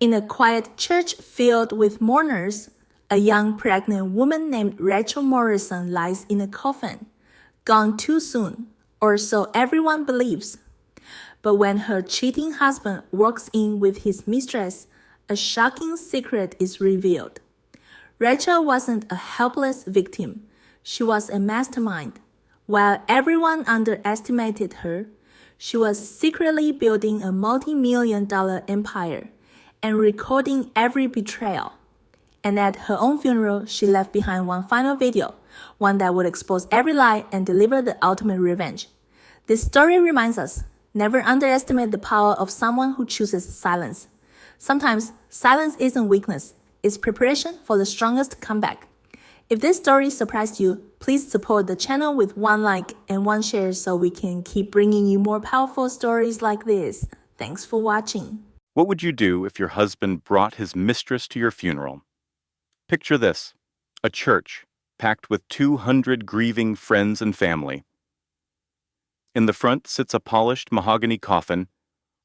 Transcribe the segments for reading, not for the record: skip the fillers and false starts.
In a quiet church filled with mourners, a young pregnant woman named Rachel Morrison lies in a coffin, gone too soon, or so everyone believes. But when her cheating husband walks in with his mistress, a shocking secret is revealed. Rachel wasn't a helpless victim. She was a mastermind. While everyone underestimated her, she was secretly building a multi-million-dollar empire and recording every betrayal. And at her own funeral, she left behind one final video, one that would expose every lie and deliver the ultimate revenge. This story reminds us, never underestimate the power of someone who chooses silence. Sometimes, silence isn't weakness, it's preparation for the strongest comeback. If this story surprised you, please support the channel with one like and one share so we can keep bringing you more powerful stories like this. Thanks for watching. What would you do if your husband brought his mistress to your funeral? Picture this: a church packed with 200 grieving friends and family. In the front sits a polished mahogany coffin,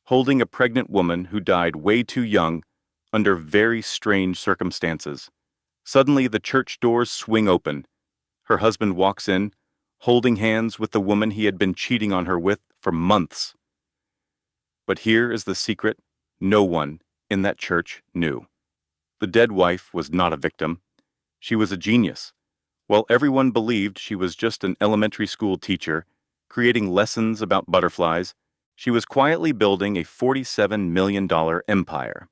holding a pregnant woman who died way too young under very strange circumstances. Suddenly, the church doors swing open. Her husband walks in, holding hands with the woman he had been cheating on her with for months. But here is the secret no one in that church knew. The dead wife was not a victim. She was a genius. While everyone believed she was just an elementary school teacher, creating lessons about butterflies, she was quietly building a $47 million empire.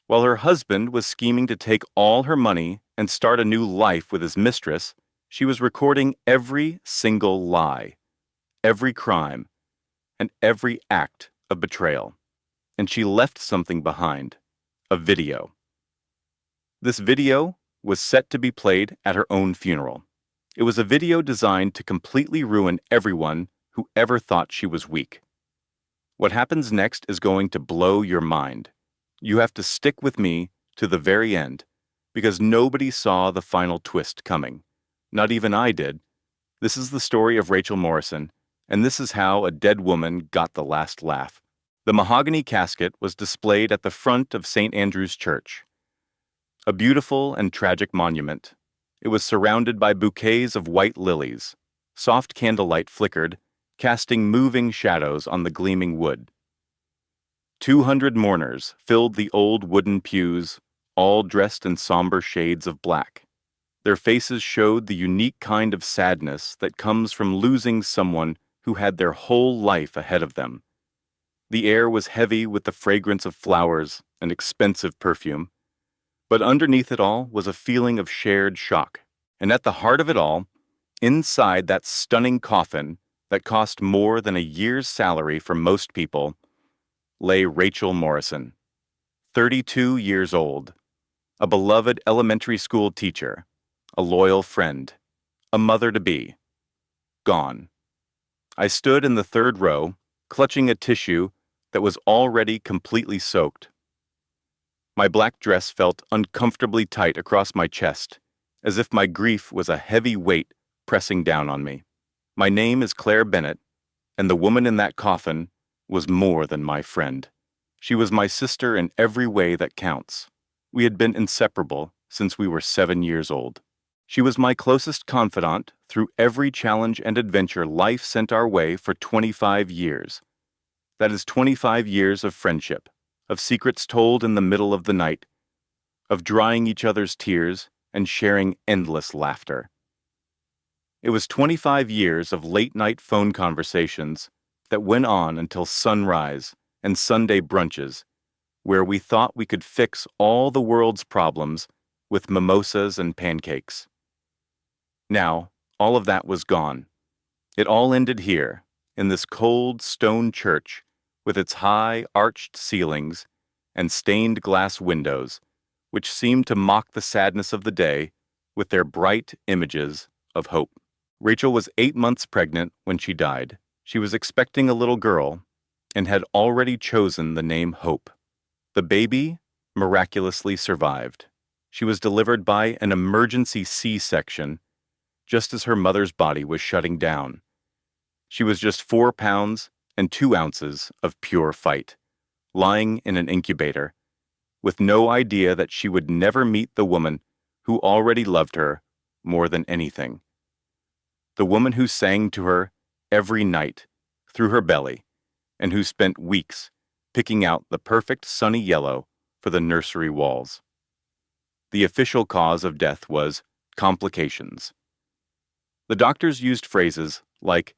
While her husband was scheming to take all her money and start a new life with his mistress, she was recording every single lie, every crime, and every act of betrayal. And she left something behind, a video. This video was set to be played at her own funeral. It was a video designed to completely ruin everyone who ever thought she was weak. What happens next is going to blow your mind. You have to stick with me to the very end, because nobody saw the final twist coming. Not even I did. This is the story of Rachel Morrison, and this is how a dead woman got the last laugh. The mahogany casket was displayed at the front of St. Andrew's Church. A beautiful and tragic monument. It was surrounded by bouquets of white lilies. Soft candlelight flickered, casting moving shadows on the gleaming wood. 200 mourners filled the old wooden pews, all dressed in somber shades of black. Their faces showed the unique kind of sadness that comes from losing someone who had their whole life ahead of them. The air was heavy with the fragrance of flowers and expensive perfume. But underneath it all was a feeling of shared shock. And at the heart of it all, inside that stunning coffin that cost more than a year's salary for most people, lay Rachel Morrison, 32 years old, a beloved elementary school teacher, a loyal friend, a mother-to-be, gone. I stood in the third row, clutching a tissue that was already completely soaked. My black dress felt uncomfortably tight across my chest, as if my grief was a heavy weight pressing down on me. My name is Claire Bennett, and the woman in that coffin was more than my friend. She was my sister in every way that counts. We had been inseparable since we were 7 years old. She was my closest confidant through every challenge and adventure life sent our way for 25 years. That is 25 years of friendship, of secrets told in the middle of the night, of drying each other's tears and sharing endless laughter. It was 25 years of late-night phone conversations that went on until sunrise and Sunday brunches, where we thought we could fix all the world's problems with mimosas and pancakes. Now, all of that was gone. It all ended here, in this cold stone church, with its high, arched ceilings and stained glass windows, which seemed to mock the sadness of the day with their bright images of hope. Rachel was 8 months pregnant when she died. She was expecting a little girl and had already chosen the name Hope. The baby miraculously survived. She was delivered by an emergency C-section, just as her mother's body was shutting down. She was just 4 pounds and 2 ounces of pure fight, lying in an incubator, with no idea that she would never meet the woman who already loved her more than anything. The woman who sang to her every night through her belly, and who spent weeks picking out the perfect sunny yellow for the nursery walls. The official cause of death was complications. The doctors used phrases like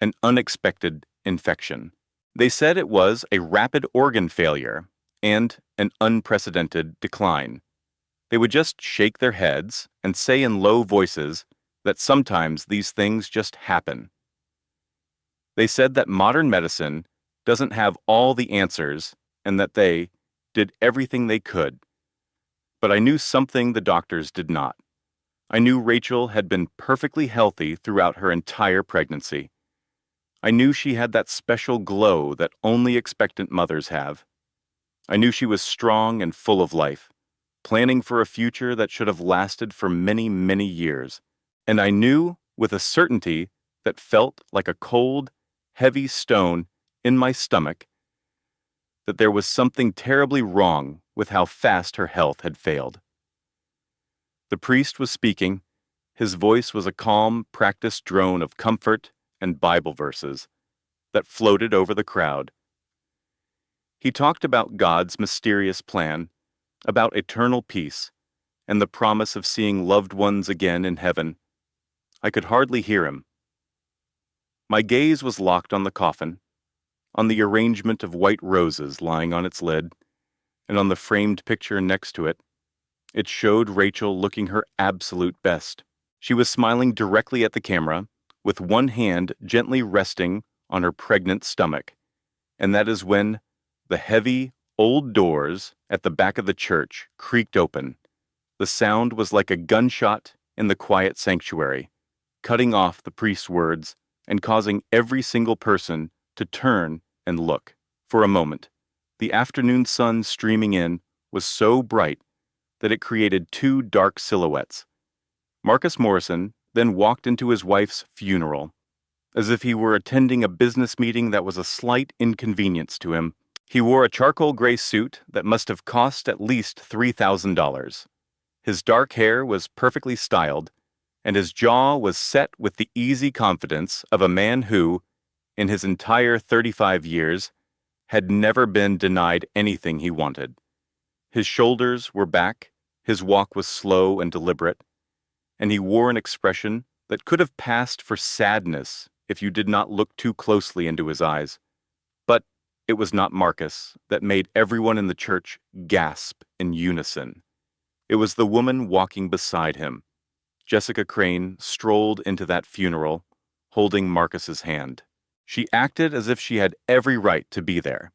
an unexpected infection. They said it was a rapid organ failure and an unprecedented decline. They would just shake their heads and say in low voices that sometimes these things just happen. They said that modern medicine doesn't have all the answers and that they did everything they could. But I knew something the doctors did not. I knew Rachel had been perfectly healthy throughout her entire pregnancy. I knew she had that special glow that only expectant mothers have. I knew she was strong and full of life, planning for a future that should have lasted for many, many years. And I knew, with a certainty that felt like a cold, heavy stone in my stomach, that there was something terribly wrong with how fast her health had failed. The priest was speaking. His voice was a calm, practiced drone of comfort and Bible verses that floated over the crowd. He talked about God's mysterious plan, about eternal peace, and the promise of seeing loved ones again in heaven. I could hardly hear him. My gaze was locked on the coffin, on the arrangement of white roses lying on its lid, and on the framed picture next to it. It showed Rachel looking her absolute best. She was smiling directly at the camera, with one hand gently resting on her pregnant stomach. And that is when the heavy, old doors at the back of the church creaked open. The sound was like a gunshot in the quiet sanctuary, cutting off the priest's words and causing every single person to turn and look. For a moment, the afternoon sun streaming in was so bright that it created two dark silhouettes. Marcus Morrison then walked into his wife's funeral, as if he were attending a business meeting that was a slight inconvenience to him. He wore a charcoal gray suit that must have cost at least $3,000. His dark hair was perfectly styled, and his jaw was set with the easy confidence of a man who, in his entire 35 years, had never been denied anything he wanted. His shoulders were back, his walk was slow and deliberate, and he wore an expression that could have passed for sadness if you did not look too closely into his eyes. But it was not Marcus that made everyone in the church gasp in unison. It was the woman walking beside him. Jessica Crane strolled into that funeral, holding Marcus's hand. She acted as if she had every right to be there,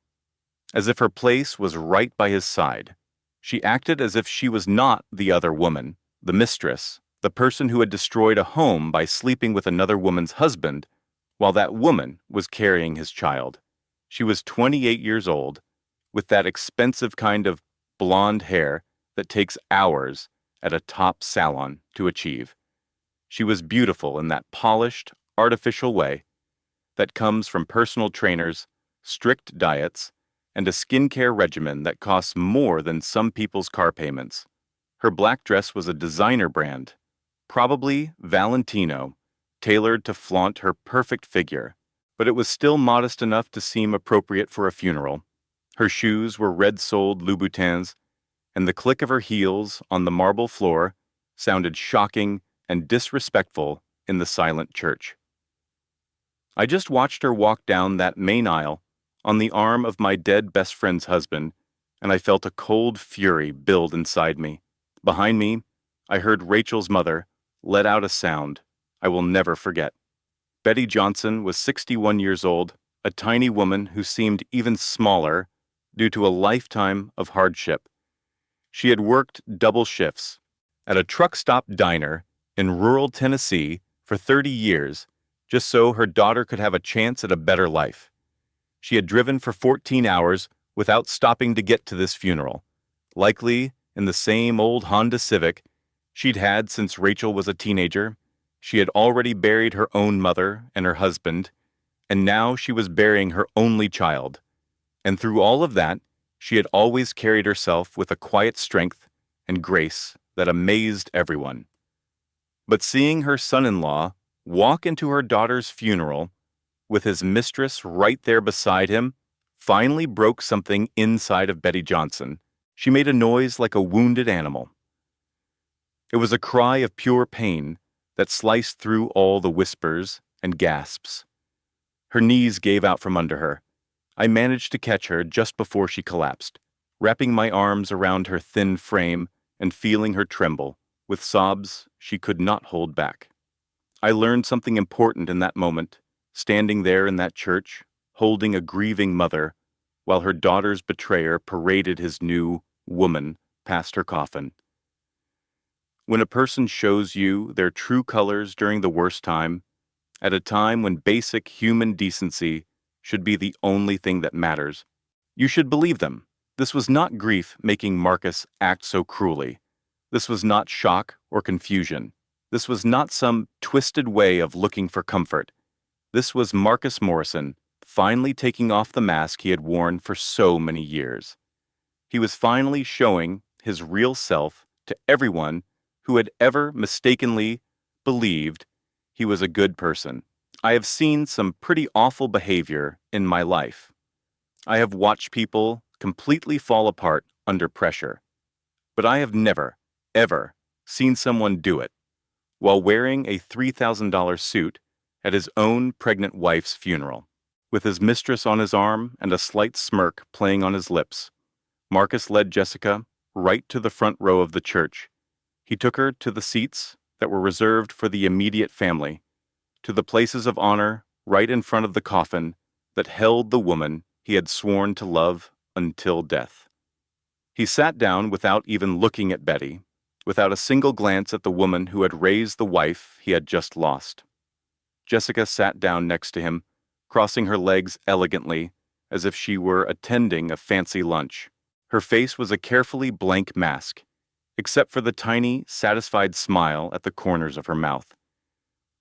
as if her place was right by his side. She acted as if she was not the other woman, the mistress, the person who had destroyed a home by sleeping with another woman's husband, while that woman was carrying his child. She was 28 years old, with that expensive kind of blonde hair that takes hours at a top salon to achieve. She was beautiful in that polished, artificial way that comes from personal trainers, strict diets, and a skincare regimen that costs more than some people's car payments. Her black dress was a designer brand, probably Valentino, tailored to flaunt her perfect figure, but it was still modest enough to seem appropriate for a funeral. Her shoes were red-soled Louboutins, and the click of her heels on the marble floor sounded shocking and disrespectful in the silent church. I just watched her walk down that main aisle on the arm of my dead best friend's husband, and I felt a cold fury build inside me. Behind me, I heard Rachel's mother let out a sound I will never forget. Betty Johnson was 61 years old, a tiny woman who seemed even smaller due to a lifetime of hardship. She had worked double shifts at a truck stop diner in rural Tennessee for 30 years, just so her daughter could have a chance at a better life. She had driven for 14 hours without stopping to get to this funeral, likely in the same old Honda Civic she'd had since Rachel was a teenager. She had already buried her own mother and her husband, and now she was burying her only child. And through all of that, She had always carried herself with a quiet strength and grace that amazed everyone. But seeing her son-in-law walk into her daughter's funeral with his mistress right there beside him finally broke something inside of Betty Johnson. She made a noise like a wounded animal. It was a cry of pure pain that sliced through all the whispers and gasps. Her knees gave out from under her. I managed to catch her just before she collapsed, wrapping my arms around her thin frame and feeling her tremble, with sobs she could not hold back. I learned something important in that moment, standing there in that church, holding a grieving mother, while her daughter's betrayer paraded his new woman past her coffin. When a person shows you their true colors during the worst time, at a time when basic human decency should be the only thing that matters, you should believe them. This was not grief making Marcus act so cruelly. This was not shock or confusion. This was not some twisted way of looking for comfort. This was Marcus Morrison finally taking off the mask he had worn for so many years. He was finally showing his real self to everyone who had ever mistakenly believed he was a good person. I have seen some pretty awful behavior in my life. I have watched people completely fall apart under pressure. But I have never, ever seen someone do it while wearing a $3,000 suit at his own pregnant wife's funeral. With his mistress on his arm and a slight smirk playing on his lips, Marcus led Jessica right to the front row of the church. He took her to the seats that were reserved for the immediate family, to the places of honor right in front of the coffin that held the woman he had sworn to love until death. He sat down without even looking at Betty, without a single glance at the woman who had raised the wife he had just lost. Jessica sat down next to him, crossing her legs elegantly, as if she were attending a fancy lunch. Her face was a carefully blank mask, except for the tiny, satisfied smile at the corners of her mouth.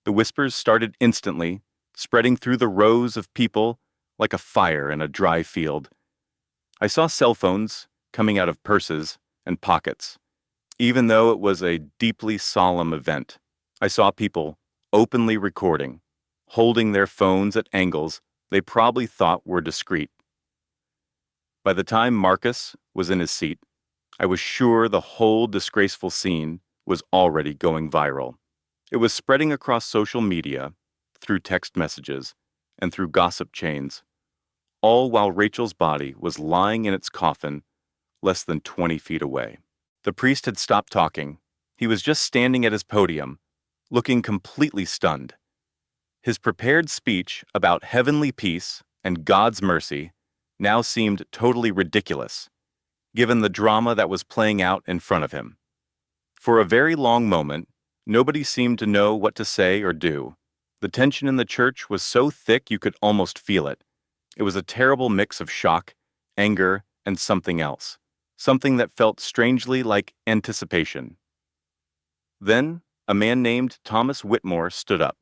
The whispers started instantly, spreading through the rows of people like a fire in a dry field. I saw cell phones coming out of purses and pockets. Even though it was a deeply solemn event, I saw people openly recording, holding their phones at angles they probably thought were discreet. By the time Marcus was in his seat, I was sure the whole disgraceful scene was already going viral. It was spreading across social media, through text messages, and through gossip chains, all while Rachel's body was lying in its coffin less than 20 feet away. The priest had stopped talking. He was just standing at his podium, looking completely stunned. His prepared speech about heavenly peace and God's mercy now seemed totally ridiculous, given the drama that was playing out in front of him. For a very long moment, nobody seemed to know what to say or do. The tension in the church was so thick you could almost feel it. It was a terrible mix of shock, anger, and something else. Something that felt strangely like anticipation. Then, a man named Thomas Whitmore stood up.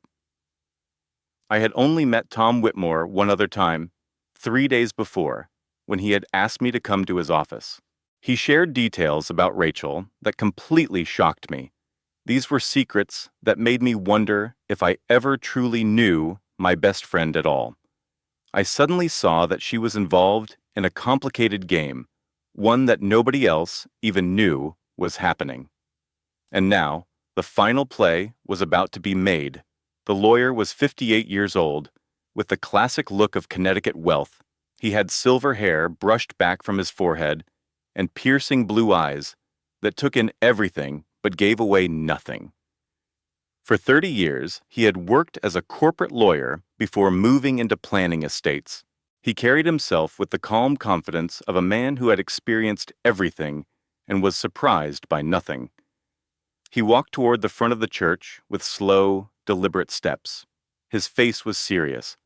I had only met Tom Whitmore one other time, 3 days before, when he had asked me to come to his office. He shared details about Rachel that completely shocked me. These were secrets that made me wonder if I ever truly knew my best friend at all. I suddenly saw that she was involved in a complicated game, one that nobody else even knew was happening. And now, the final play was about to be made. The lawyer was 58 years old, with the classic look of Connecticut wealth. He had silver hair brushed back from his forehead and piercing blue eyes that took in everything but gave away nothing. For 30 years, he had worked as a corporate lawyer before moving into planning estates. He carried himself with the calm confidence of a man who had experienced everything and was surprised by nothing. He walked toward the front of the church with slow, deliberate steps. His face was serious.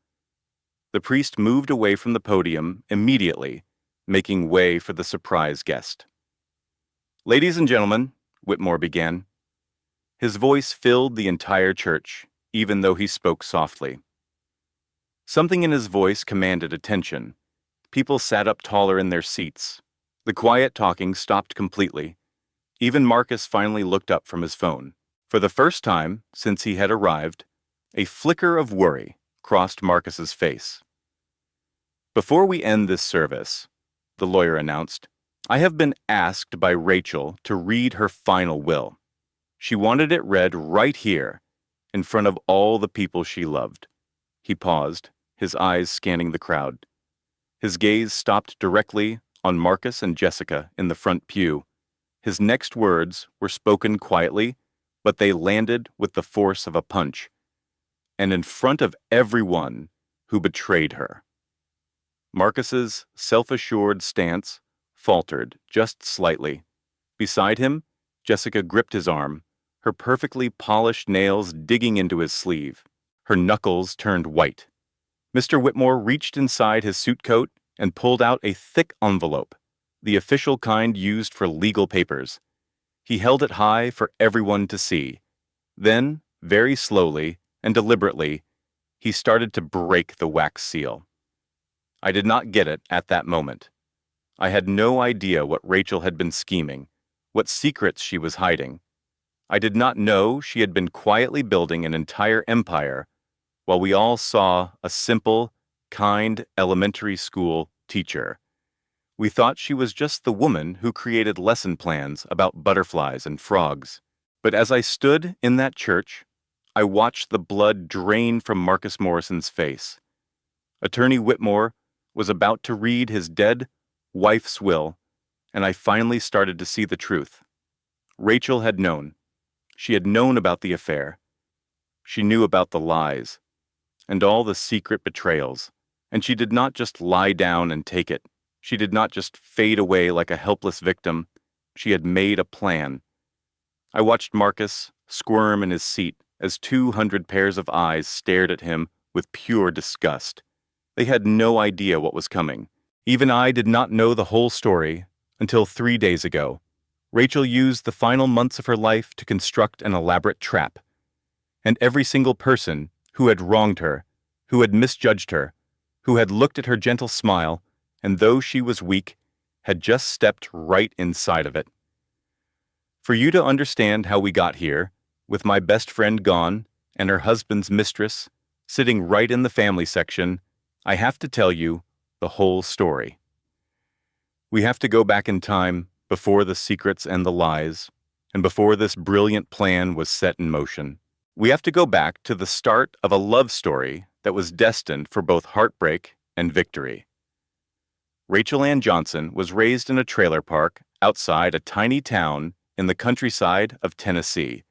The priest moved away from the podium immediately, making way for the surprise guest. "Ladies and gentlemen," Whitmore began. His voice filled the entire church, even though he spoke softly. Something in his voice commanded attention. People sat up taller in their seats. The quiet talking stopped completely. Even Marcus finally looked up from his phone. For the first time since he had arrived, a flicker of worry crossed Marcus's face. "Before we end this service," the lawyer announced, "I have been asked by Rachel to read her final will. She wanted it read right here, in front of all the people she loved." He paused, his eyes scanning the crowd. His gaze stopped directly on Marcus and Jessica in the front pew. His next words were spoken quietly, but they landed with the force of a punch. "And in front of everyone who betrayed her." Marcus's self-assured stance faltered just slightly. Beside him, Jessica gripped his arm, her perfectly polished nails digging into his sleeve. Her knuckles turned white. Mr. Whitmore reached inside his suit coat and pulled out a thick envelope, the official kind used for legal papers. He held it high for everyone to see. Then, very slowly and deliberately, he started to break the wax seal. I did not get it at that moment. I had no idea what Rachel had been scheming, what secrets she was hiding. I did not know she had been quietly building an entire empire while we all saw a simple, kind elementary school teacher. We thought she was just the woman who created lesson plans about butterflies and frogs. But as I stood in that church, I watched the blood drain from Marcus Morrison's face. Attorney Whitmore was about to read his dead wife's will, and I finally started to see the truth. Rachel had known. She had known about the affair. She knew about the lies and all the secret betrayals, and she did not just lie down and take it. She did not just fade away like a helpless victim. She had made a plan. I watched Marcus squirm in his seat as 200 pairs of eyes stared at him with pure disgust. They had no idea what was coming. Even I did not know the whole story until 3 days ago. Rachel used the final months of her life to construct an elaborate trap. And every single person who had wronged her, who had misjudged her, who had looked at her gentle smile, and though she was weak, had just stepped right inside of it. For you to understand how we got here, with my best friend gone and her husband's mistress sitting right in the family section, I have to tell you the whole story. We have to go back in time before the secrets and the lies, and before this brilliant plan was set in motion. We have to go back to the start of a love story that was destined for both heartbreak and victory. Rachel Ann Johnson was raised in a trailer park outside a tiny town in the countryside of Tennessee.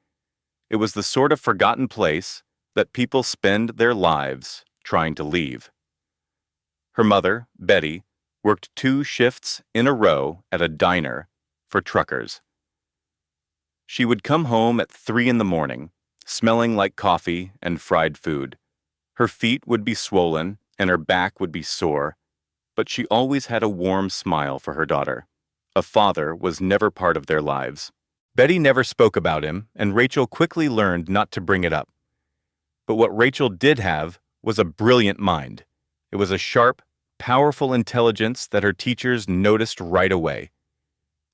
It was the sort of forgotten place that people spend their lives trying to leave. Her mother, Betty, worked 2 shifts in a row at a diner for truckers. She would come home at 3 in the morning, smelling like coffee and fried food. Her feet would be swollen and her back would be sore, but she always had a warm smile for her daughter. A father was never part of their lives. Betty never spoke about him, and Rachel quickly learned not to bring it up. But what Rachel did have was a brilliant mind. It was a sharp, powerful intelligence that her teachers noticed right away.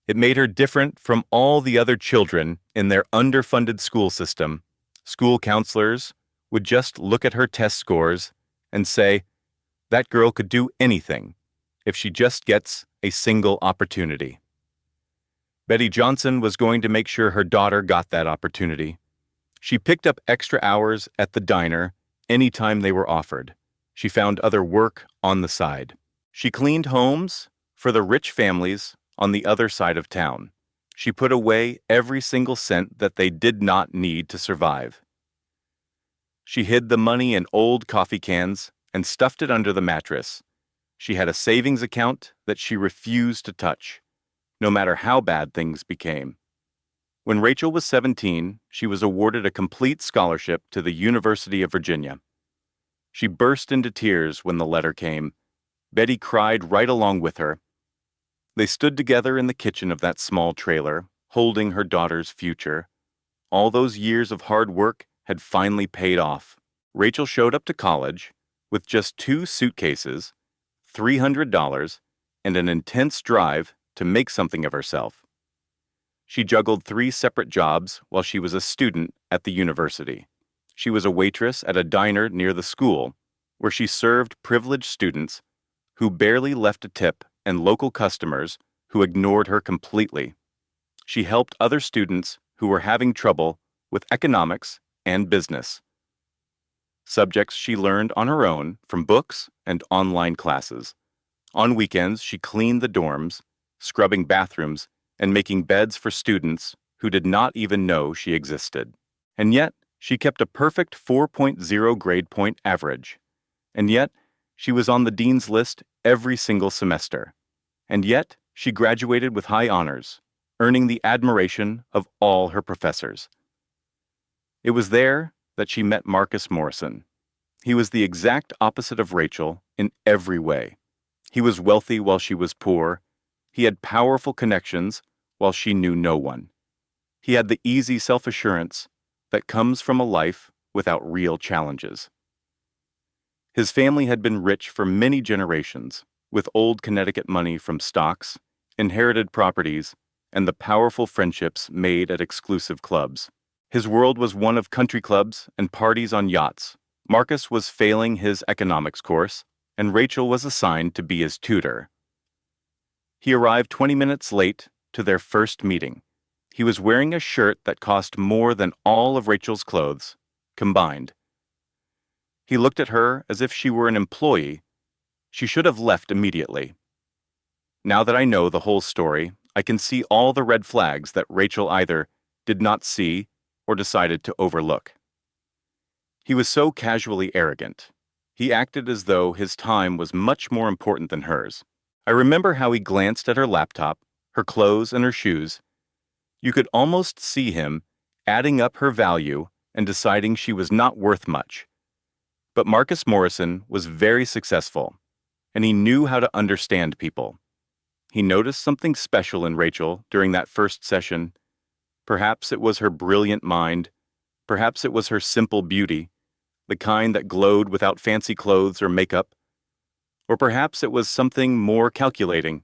It made her different from all the other children in their underfunded school system. School counselors would just look at her test scores and say, "That girl could do anything if she just gets a single opportunity." Betty Johnson was going to make sure her daughter got that opportunity. She picked up extra hours at the diner anytime they were offered. She found other work on the side. She cleaned homes for the rich families on the other side of town. She put away every single cent that they did not need to survive. She hid the money in old coffee cans and stuffed it under the mattress. She had a savings account that she refused to touch, no matter how bad things became. When Rachel was 17, she was awarded a complete scholarship to the University of Virginia. She burst into tears when the letter came. Betty cried right along with her. They stood together in the kitchen of that small trailer, holding her daughter's future. All those years of hard work had finally paid off. Rachel showed up to college with just 2 suitcases, $300, and an intense drive to make something of herself. She juggled 3 separate jobs while she was a student at the university. She was a waitress at a diner near the school, where she served privileged students who barely left a tip and local customers who ignored her completely. She helped other students who were having trouble with economics and business, subjects she learned on her own from books and online classes. On weekends, she cleaned the dorms, scrubbing bathrooms, and making beds for students who did not even know she existed. And yet, she kept a perfect 4.0 grade point average. And yet, she was on the dean's list every single semester. And yet, she graduated with high honors, earning the admiration of all her professors. It was there that she met Marcus Morrison. He was the exact opposite of Rachel in every way. He was wealthy while she was poor. He had powerful connections while she knew no one. He had the easy self-assurance that comes from a life without real challenges. His family had been rich for many generations, with old Connecticut money from stocks, inherited properties, and the powerful friendships made at exclusive clubs. His world was one of country clubs and parties on yachts. Marcus was failing his economics course, and Rachel was assigned to be his tutor. He arrived 20 minutes late to their first meeting. He was wearing a shirt that cost more than all of Rachel's clothes combined. He looked at her as if she were an employee. She should have left immediately. Now that I know the whole story, I can see all the red flags that Rachel either did not see or decided to overlook. He was so casually arrogant. He acted as though his time was much more important than hers. I remember how he glanced at her laptop, her clothes, and her shoes. You could almost see him adding up her value and deciding she was not worth much. But Marcus Morrison was very successful, and he knew how to understand people. He noticed something special in Rachel during that first session. Perhaps it was her brilliant mind. Perhaps it was her simple beauty, the kind that glowed without fancy clothes or makeup. Or perhaps it was something more calculating.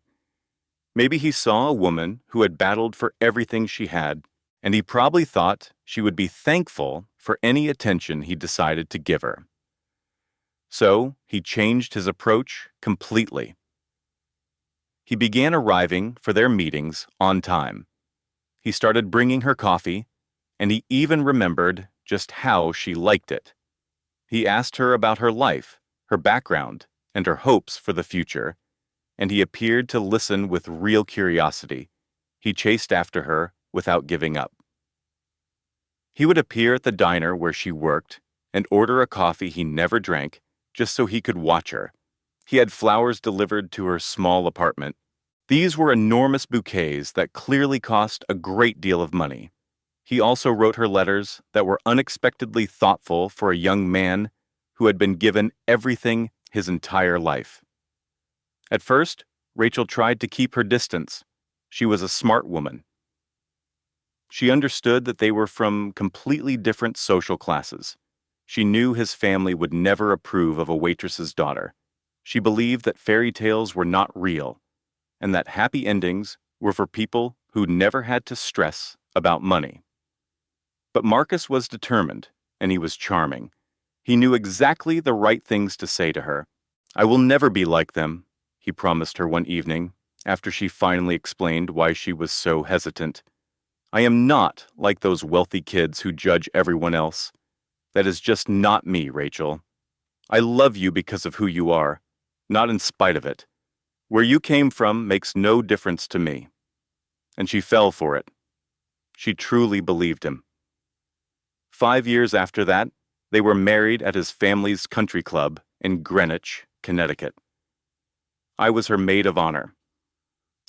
Maybe he saw a woman who had battled for everything she had, and he probably thought she would be thankful for any attention he decided to give her. So he changed his approach completely. He began arriving for their meetings on time. He started bringing her coffee, and he even remembered just how she liked it. He asked her about her life, her background, and her hopes for the future, and he appeared to listen with real curiosity. He chased after her without giving up. He would appear at the diner where she worked and order a coffee he never drank just so he could watch her. He had flowers delivered to her small apartment. These were enormous bouquets that clearly cost a great deal of money. He also wrote her letters that were unexpectedly thoughtful for a young man who had been given everything his entire life. At first, Rachel tried to keep her distance. She was a smart woman. She understood that they were from completely different social classes. She knew his family would never approve of a waitress's daughter. She believed that fairy tales were not real, and that happy endings were for people who never had to stress about money. But Marcus was determined, and he was charming. He knew exactly the right things to say to her. "I will never be like them," he promised her one evening, after she finally explained why she was so hesitant. "I am not like those wealthy kids who judge everyone else. That is just not me, Rachel. I love you because of who you are, not in spite of it. Where you came from makes no difference to me." And she fell for it. She truly believed him. 5 years after that, they were married at his family's country club in Greenwich, Connecticut. I was her maid of honor.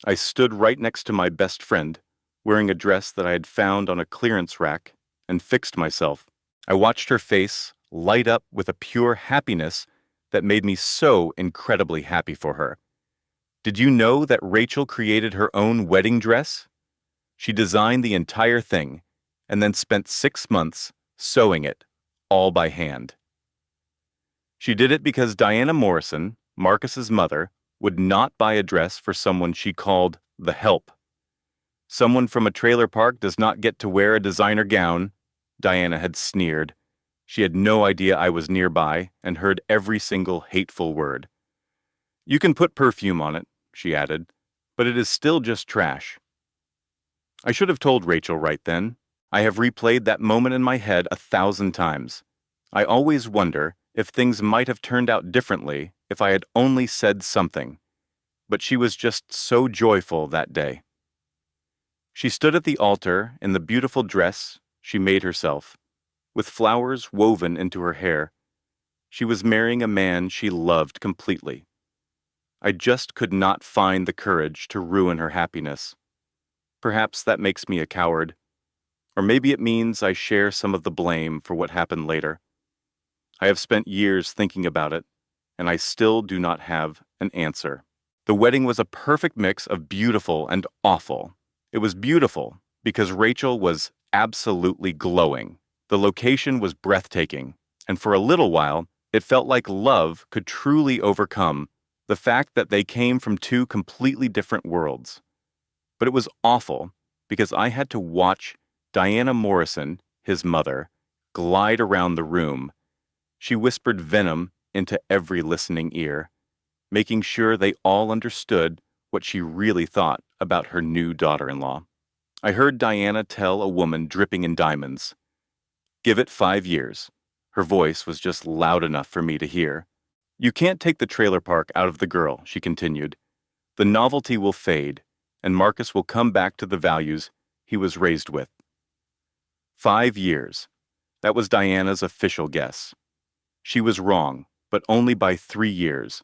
I stood right next to my best friend, wearing a dress that I had found on a clearance rack, and fixed myself. I watched her face light up with a pure happiness that made me so incredibly happy for her. Did you know that Rachel created her own wedding dress? She designed the entire thing and then spent 6 months sewing it, all by hand. She did it because Diana Morrison, Marcus's mother, would not buy a dress for someone she called the help. Someone from a trailer park does not get to wear a designer gown, Diana had sneered. She had no idea I was nearby and heard every single hateful word. You can put perfume on it, she added, but it is still just trash. I should have told Rachel right then. I have replayed that moment in my head 1,000 times. I always wonder if things might have turned out differently if I had only said something. But she was just so joyful that day. She stood at the altar in the beautiful dress she made herself, with flowers woven into her hair. She was marrying a man she loved completely. I just could not find the courage to ruin her happiness. Perhaps that makes me a coward. Or maybe it means I share some of the blame for what happened later. I have spent years thinking about it, and I still do not have an answer. The wedding was a perfect mix of beautiful and awful. It was beautiful because Rachel was absolutely glowing. The location was breathtaking, and for a little while, it felt like love could truly overcome the fact that they came from two completely different worlds. But it was awful because I had to watch Diana Morrison, his mother, glide around the room. She whispered venom into every listening ear, making sure they all understood what she really thought about her new daughter-in-law. I heard Diana tell a woman dripping in diamonds, "Give it 5 years." Her voice was just loud enough for me to hear. "You can't take the trailer park out of the girl," she continued. "The novelty will fade, and Marcus will come back to the values he was raised with." 5 years. That was Diana's official guess. She was wrong, but only by 3 years.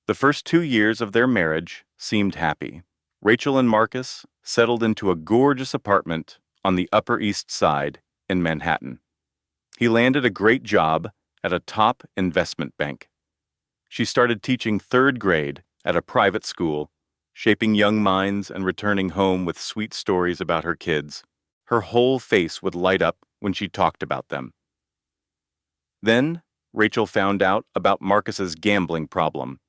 The first 2 years of their marriage seemed happy. Rachel and Marcus settled into a gorgeous apartment on the Upper East Side in Manhattan. He landed a great job at a top investment bank. She started teaching 3rd grade at a private school, shaping young minds and returning home with sweet stories about her kids. Her whole face would light up when she talked about them. Then, Rachel found out about Marcus's gambling problem.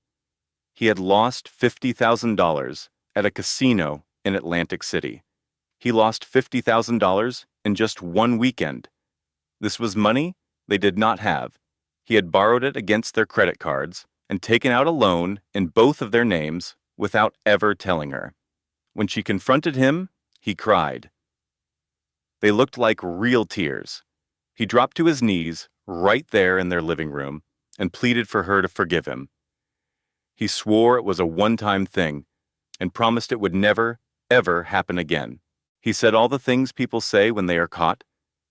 He had lost $50,000 at a casino in Atlantic City. He lost $50,000 in just one weekend. This was money they did not have. He had borrowed it against their credit cards and taken out a loan in both of their names without ever telling her. When she confronted him, he cried. They looked like real tears. He dropped to his knees right there in their living room and pleaded for her to forgive him. He swore it was a one-time thing and promised it would never, ever happen again. He said all the things people say when they are caught,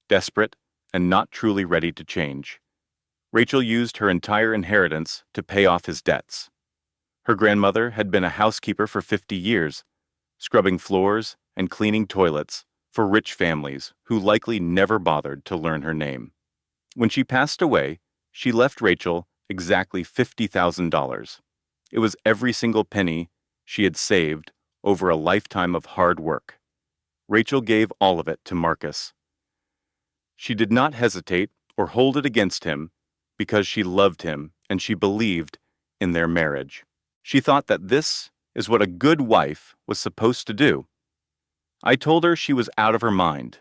desperate, and not truly ready to change. Rachel used her entire inheritance to pay off his debts. Her grandmother had been a housekeeper for 50 years, scrubbing floors and cleaning toilets for rich families who likely never bothered to learn her name. When she passed away, she left Rachel exactly $50,000. It was every single penny she had saved over a lifetime of hard work. Rachel gave all of it to Marcus. She did not hesitate or hold it against him because she loved him and she believed in their marriage. She thought that this is what a good wife was supposed to do. I told her she was out of her mind.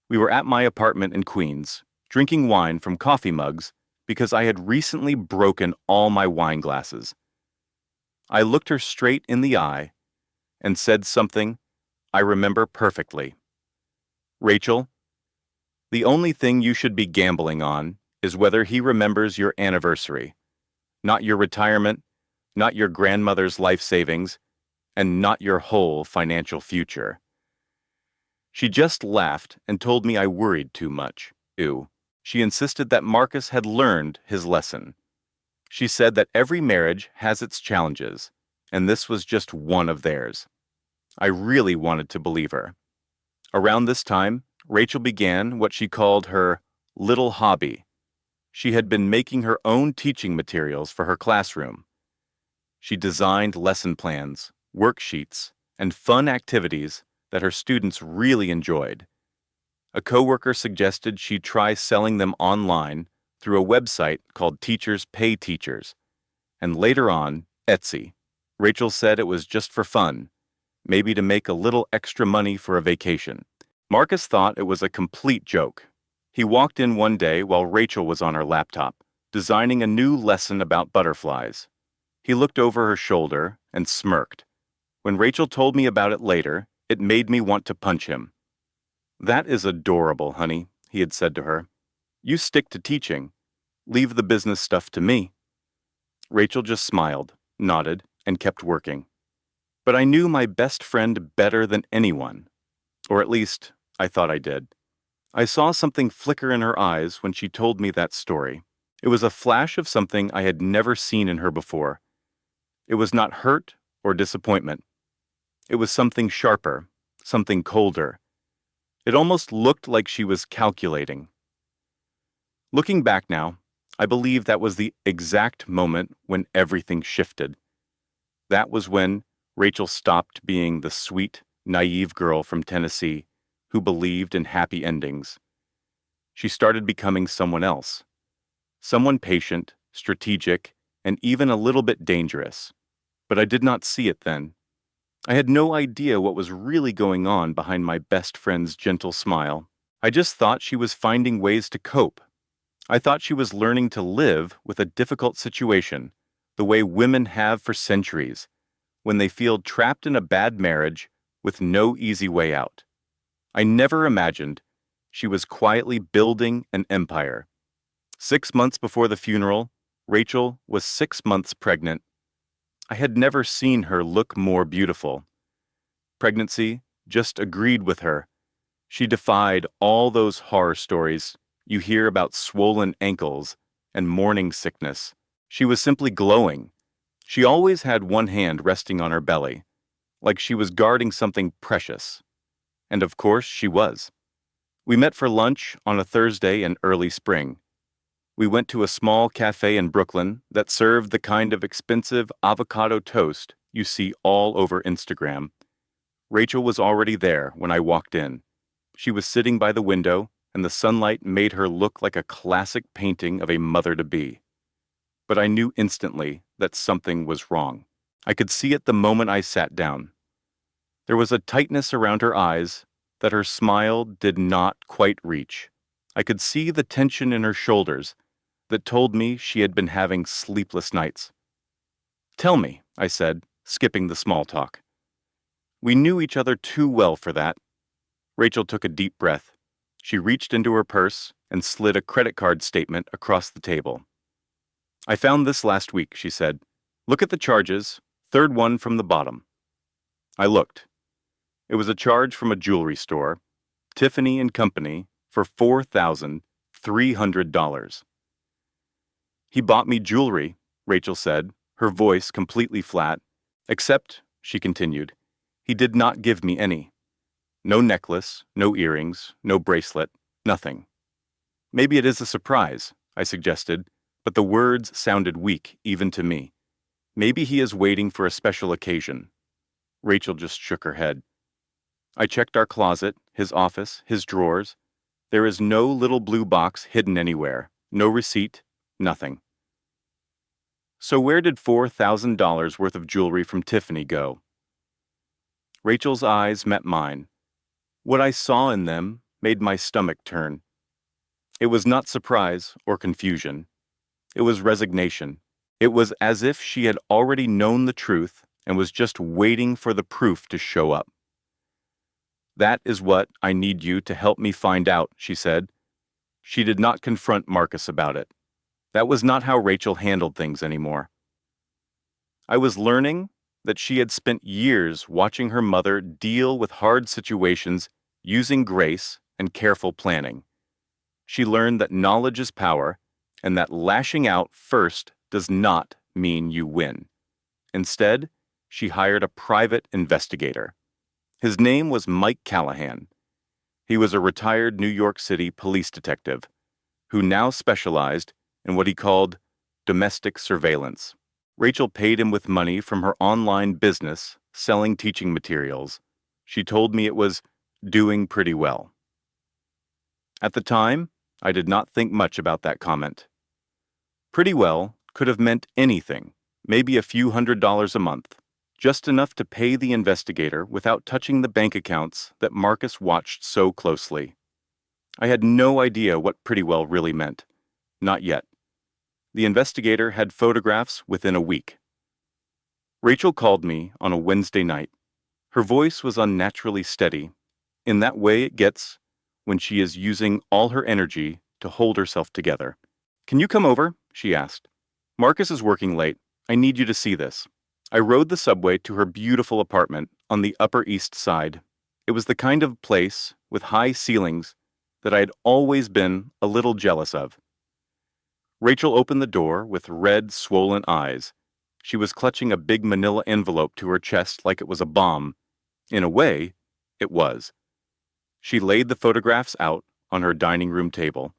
We were at my apartment in Queens, drinking wine from coffee mugs because I had recently broken all my wine glasses. I looked her straight in the eye and said something I remember perfectly. "Rachel, the only thing you should be gambling on is whether he remembers your anniversary, not your retirement, not your grandmother's life savings, and not your whole financial future." She just laughed and told me I worried too much. Ew. She insisted that Marcus had learned his lesson. She said that every marriage has its challenges, and this was just one of theirs. I really wanted to believe her. Around this time, Rachel began what she called her little hobby. She had been making her own teaching materials for her classroom. She designed lesson plans, worksheets, and fun activities that her students really enjoyed. A coworker suggested she try selling them online through a website called Teachers Pay Teachers, and later on, Etsy. Rachel said it was just for fun, maybe to make a little extra money for a vacation. Marcus thought it was a complete joke. He walked in one day while Rachel was on her laptop, designing a new lesson about butterflies. He looked over her shoulder and smirked. When Rachel told me about it later, it made me want to punch him. "That is adorable, honey," he had said to her. "You stick to teaching. Leave the business stuff to me." Rachel just smiled, nodded, and kept working. But I knew my best friend better than anyone. Or at least, I thought I did. I saw something flicker in her eyes when she told me that story. It was a flash of something I had never seen in her before. It was not hurt or disappointment. It was something sharper, something colder. It almost looked like she was calculating. Looking back now, I believe that was the exact moment when everything shifted. That was when Rachel stopped being the sweet, naive girl from Tennessee who believed in happy endings. She started becoming someone else. Someone patient, strategic, and even a little bit dangerous. But I did not see it then. I had no idea what was really going on behind my best friend's gentle smile. I just thought she was finding ways to cope. I thought she was learning to live with a difficult situation, the way women have for centuries, when they feel trapped in a bad marriage with no easy way out. I never imagined she was quietly building an empire. 6 months before the funeral, Rachel was 6 months pregnant. I had never seen her look more beautiful. Pregnancy just agreed with her. She defied all those horror stories you hear about swollen ankles and morning sickness. She was simply glowing. She always had one hand resting on her belly, like she was guarding something precious. And of course, she was. We met for lunch on a Thursday in early spring. We went to a small cafe in Brooklyn that served the kind of expensive avocado toast you see all over Instagram. Rachel was already there when I walked in. She was sitting by the window, and the sunlight made her look like a classic painting of a mother-to-be. But I knew instantly that something was wrong. I could see it the moment I sat down. There was a tightness around her eyes that her smile did not quite reach. I could see the tension in her shoulders that told me she had been having sleepless nights. "Tell me," I said, skipping the small talk. We knew each other too well for that. Rachel took a deep breath. She reached into her purse and slid a credit card statement across the table. "I found this last week," she said. "Look at the charges, third one from the bottom." I looked. It was a charge from a jewelry store, Tiffany & Company, for $4,300. "He bought me jewelry," Rachel said, her voice completely flat. "Except," she continued, "he did not give me any. No necklace, no earrings, no bracelet, nothing." "Maybe it is a surprise," I suggested, but the words sounded weak even to me. "Maybe he is waiting for a special occasion." Rachel just shook her head. I checked our closet, his office, his drawers. There is no little blue box hidden anywhere, no receipt, nothing. "So where did $4,000 worth of jewelry from Tiffany go?" Rachel's eyes met mine. What I saw in them made my stomach turn. It was not surprise or confusion. It was resignation. It was as if she had already known the truth and was just waiting for the proof to show up. "That is what I need you to help me find out," she said. She did not confront Marcus about it. That was not how Rachel handled things anymore. I was learning that she had spent years watching her mother deal with hard situations using grace and careful planning. She learned that knowledge is power, and that lashing out first does not mean you win. Instead, she hired a private investigator. His name was Mike Callahan. He was a retired New York City police detective who now specialized in what he called domestic surveillance. Rachel paid him with money from her online business selling teaching materials. She told me it was doing pretty well. At the time, I did not think much about that comment. Pretty well could have meant anything. maybe a few $100s a month, just enough to pay the investigator without touching the bank accounts that Marcus watched so closely. I had no idea what pretty well really meant. Not yet. The investigator had photographs within a week. Rachel called me on a Wednesday night. Her voice was unnaturally steady, in that way it gets when she is using all her energy to hold herself together. "Can you come over?" she asked. "Marcus is working late. I need you to see this." I rode the subway to her beautiful apartment on the Upper East Side. It was the kind of place with high ceilings that I had always been a little jealous of. Rachel opened the door with red, swollen eyes. She was clutching a big manila envelope to her chest like it was a bomb. In a way, it was. She laid the photographs out on her dining room table.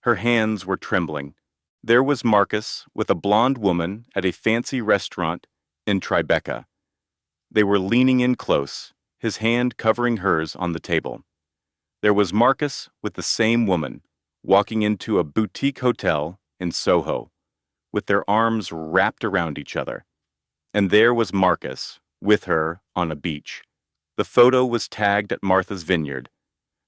Her hands were trembling. There was Marcus with a blonde woman at a fancy restaurant in Tribeca. They were leaning in close, his hand covering hers on the table. There was Marcus with the same woman, walking into a boutique hotel in Soho, with their arms wrapped around each other. And there was Marcus with her on a beach. The photo was tagged at Martha's Vineyard.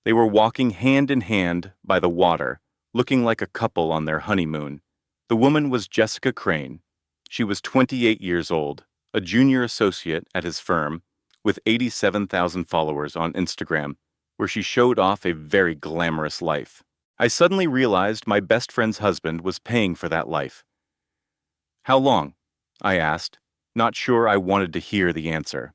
They were walking hand in hand by the water, looking like a couple on their honeymoon. The woman was Jessica Crane. She was 28 years old, a junior associate at his firm, with 87,000 followers on Instagram, where she showed off a very glamorous life. I suddenly realized my best friend's husband was paying for that life. "How long?" I asked, not sure I wanted to hear the answer.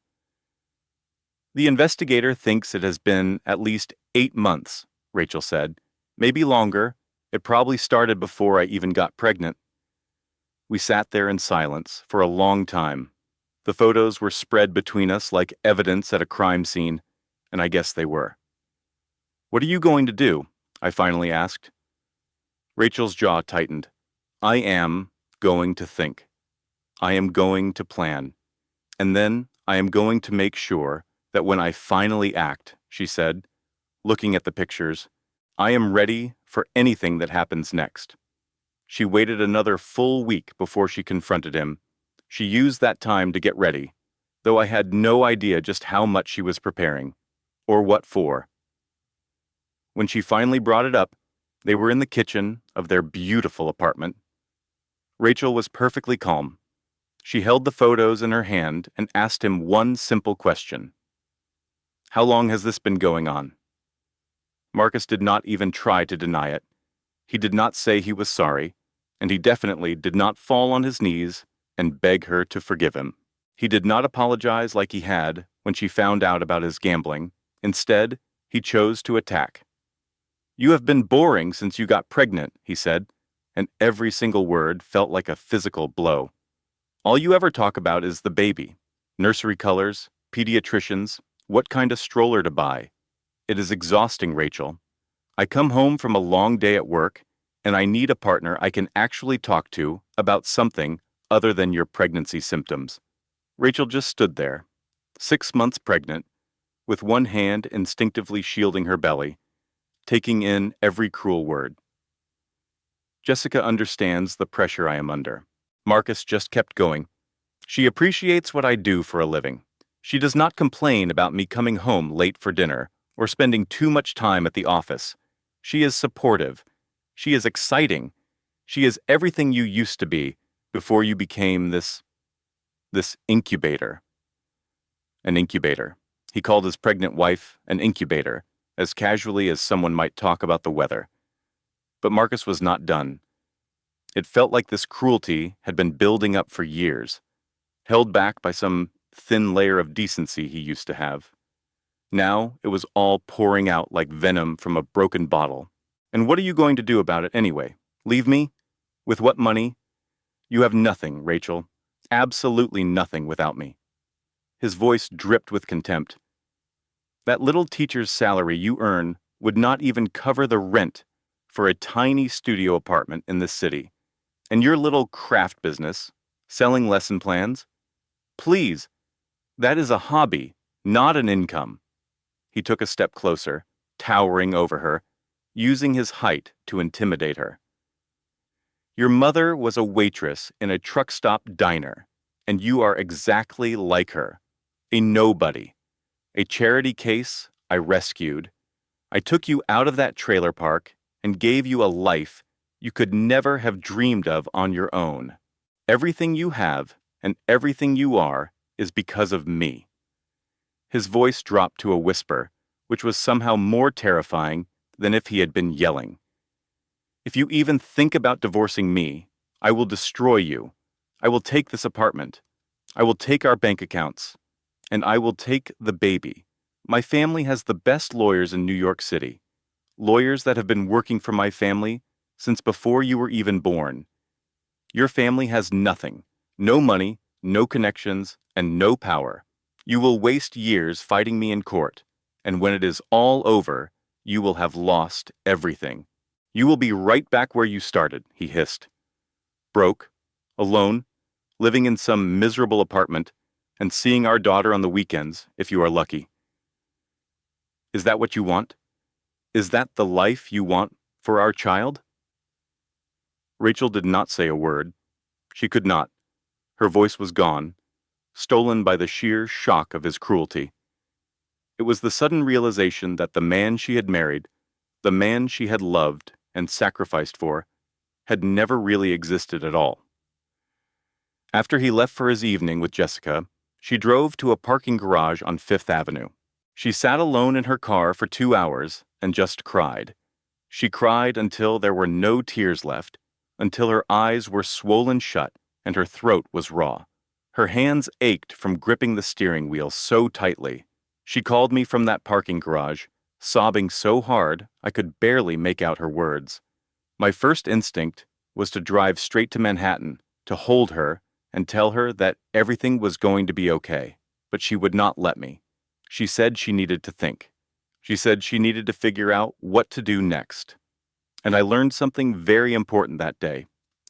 "The investigator thinks it has been at least 8 months, Rachel said. "Maybe longer. It probably started before I even got pregnant." We sat there in silence for a long time. The photos were spread between us like evidence at a crime scene, and I guess they were. "What are you going to do?" I finally asked. Rachel's jaw tightened. "I am going to think. I am going to plan. And then I am going to make sure that when I finally act," she said, looking at the pictures, "I am ready for anything that happens next." She waited another full week before she confronted him. She used that time to get ready, though I had no idea just how much she was preparing, or what for. When she finally brought it up, they were in the kitchen of their beautiful apartment. Rachel was perfectly calm. She held the photos in her hand and asked him one simple question. "How long has this been going on?" Marcus did not even try to deny it. He did not say he was sorry, and he definitely did not fall on his knees and beg her to forgive him. He did not apologize like he had when she found out about his gambling. Instead, he chose to attack. "You have been boring since you got pregnant," he said, and every single word felt like a physical blow. "All you ever talk about is the baby. Nursery colors, pediatricians, what kind of stroller to buy. It is exhausting, Rachel. I come home from a long day at work, and I need a partner I can actually talk to about something other than your pregnancy symptoms." Rachel just stood there, 6 months pregnant, with one hand instinctively shielding her belly, taking in every cruel word. "Jessica understands the pressure I am under." Marcus just kept going. "She appreciates what I do for a living. She does not complain about me coming home late for dinner or spending too much time at the office. She is supportive. She is exciting. She is everything you used to be before you became this incubator." An incubator. He called his pregnant wife an incubator, as casually as someone might talk about the weather. But Marcus was not done. It felt like this cruelty had been building up for years, held back by some thin layer of decency he used to have. Now it was all pouring out like venom from a broken bottle. "And what are you going to do about it anyway? Leave me? With what money? You have nothing, Rachel. Absolutely nothing without me." His voice dripped with contempt. "That little teacher's salary you earn would not even cover the rent for a tiny studio apartment in this city. And your little craft business, selling lesson plans? Please, that is a hobby, not an income." He took a step closer, towering over her, using his height to intimidate her. Your mother was a waitress in a truck stop diner, and you are exactly like her. A nobody. A charity case I rescued. I took you out of that trailer park and gave you a life you could never have dreamed of on your own. Everything you have and everything you are is because of me. His voice dropped to a whisper, which was somehow more terrifying than if he had been yelling. If you even think about divorcing me, I will destroy you. I will take this apartment. I will take our bank accounts. And I will take the baby. My family has the best lawyers in New York City. Lawyers that have been working for my family since before you were even born. Your family has nothing. No money, no connections, and no power. You will waste years fighting me in court, and when it is all over, you will have lost everything. You will be right back where you started, he hissed. Broke, alone, living in some miserable apartment, and seeing our daughter on the weekends, if you are lucky. Is that what you want? Is that the life you want for our child? Rachel did not say a word. She could not. Her voice was gone, stolen by the sheer shock of his cruelty. It was the sudden realization that the man she had married, the man she had loved and sacrificed for, had never really existed at all. After he left for his evening with Jessica, she drove to a parking garage on Fifth Avenue. She sat alone in her car for 2 hours and just cried. She cried until there were no tears left, until her eyes were swollen shut and her throat was raw. Her hands ached from gripping the steering wheel so tightly. She called me from that parking garage, sobbing so hard I could barely make out her words. My first instinct was to drive straight to Manhattan, to hold her and tell her that everything was going to be okay, but she would not let me. She said she needed to think. She said she needed to figure out what to do next. And I learned something very important that day,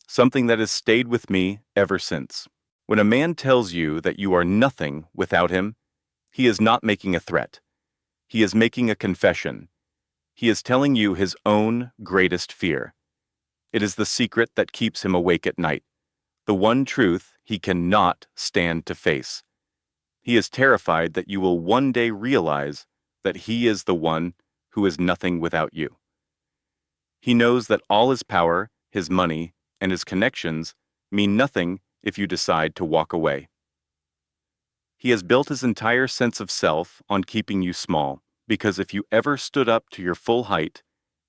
something that has stayed with me ever since. When a man tells you that you are nothing without him, he is not making a threat. He is making a confession. He is telling you his own greatest fear. It is the secret that keeps him awake at night, the one truth he cannot stand to face. He is terrified that you will one day realize that he is the one who is nothing without you. He knows that all his power, his money, and his connections mean nothing if you decide to walk away. He has built his entire sense of self on keeping you small, because if you ever stood up to your full height,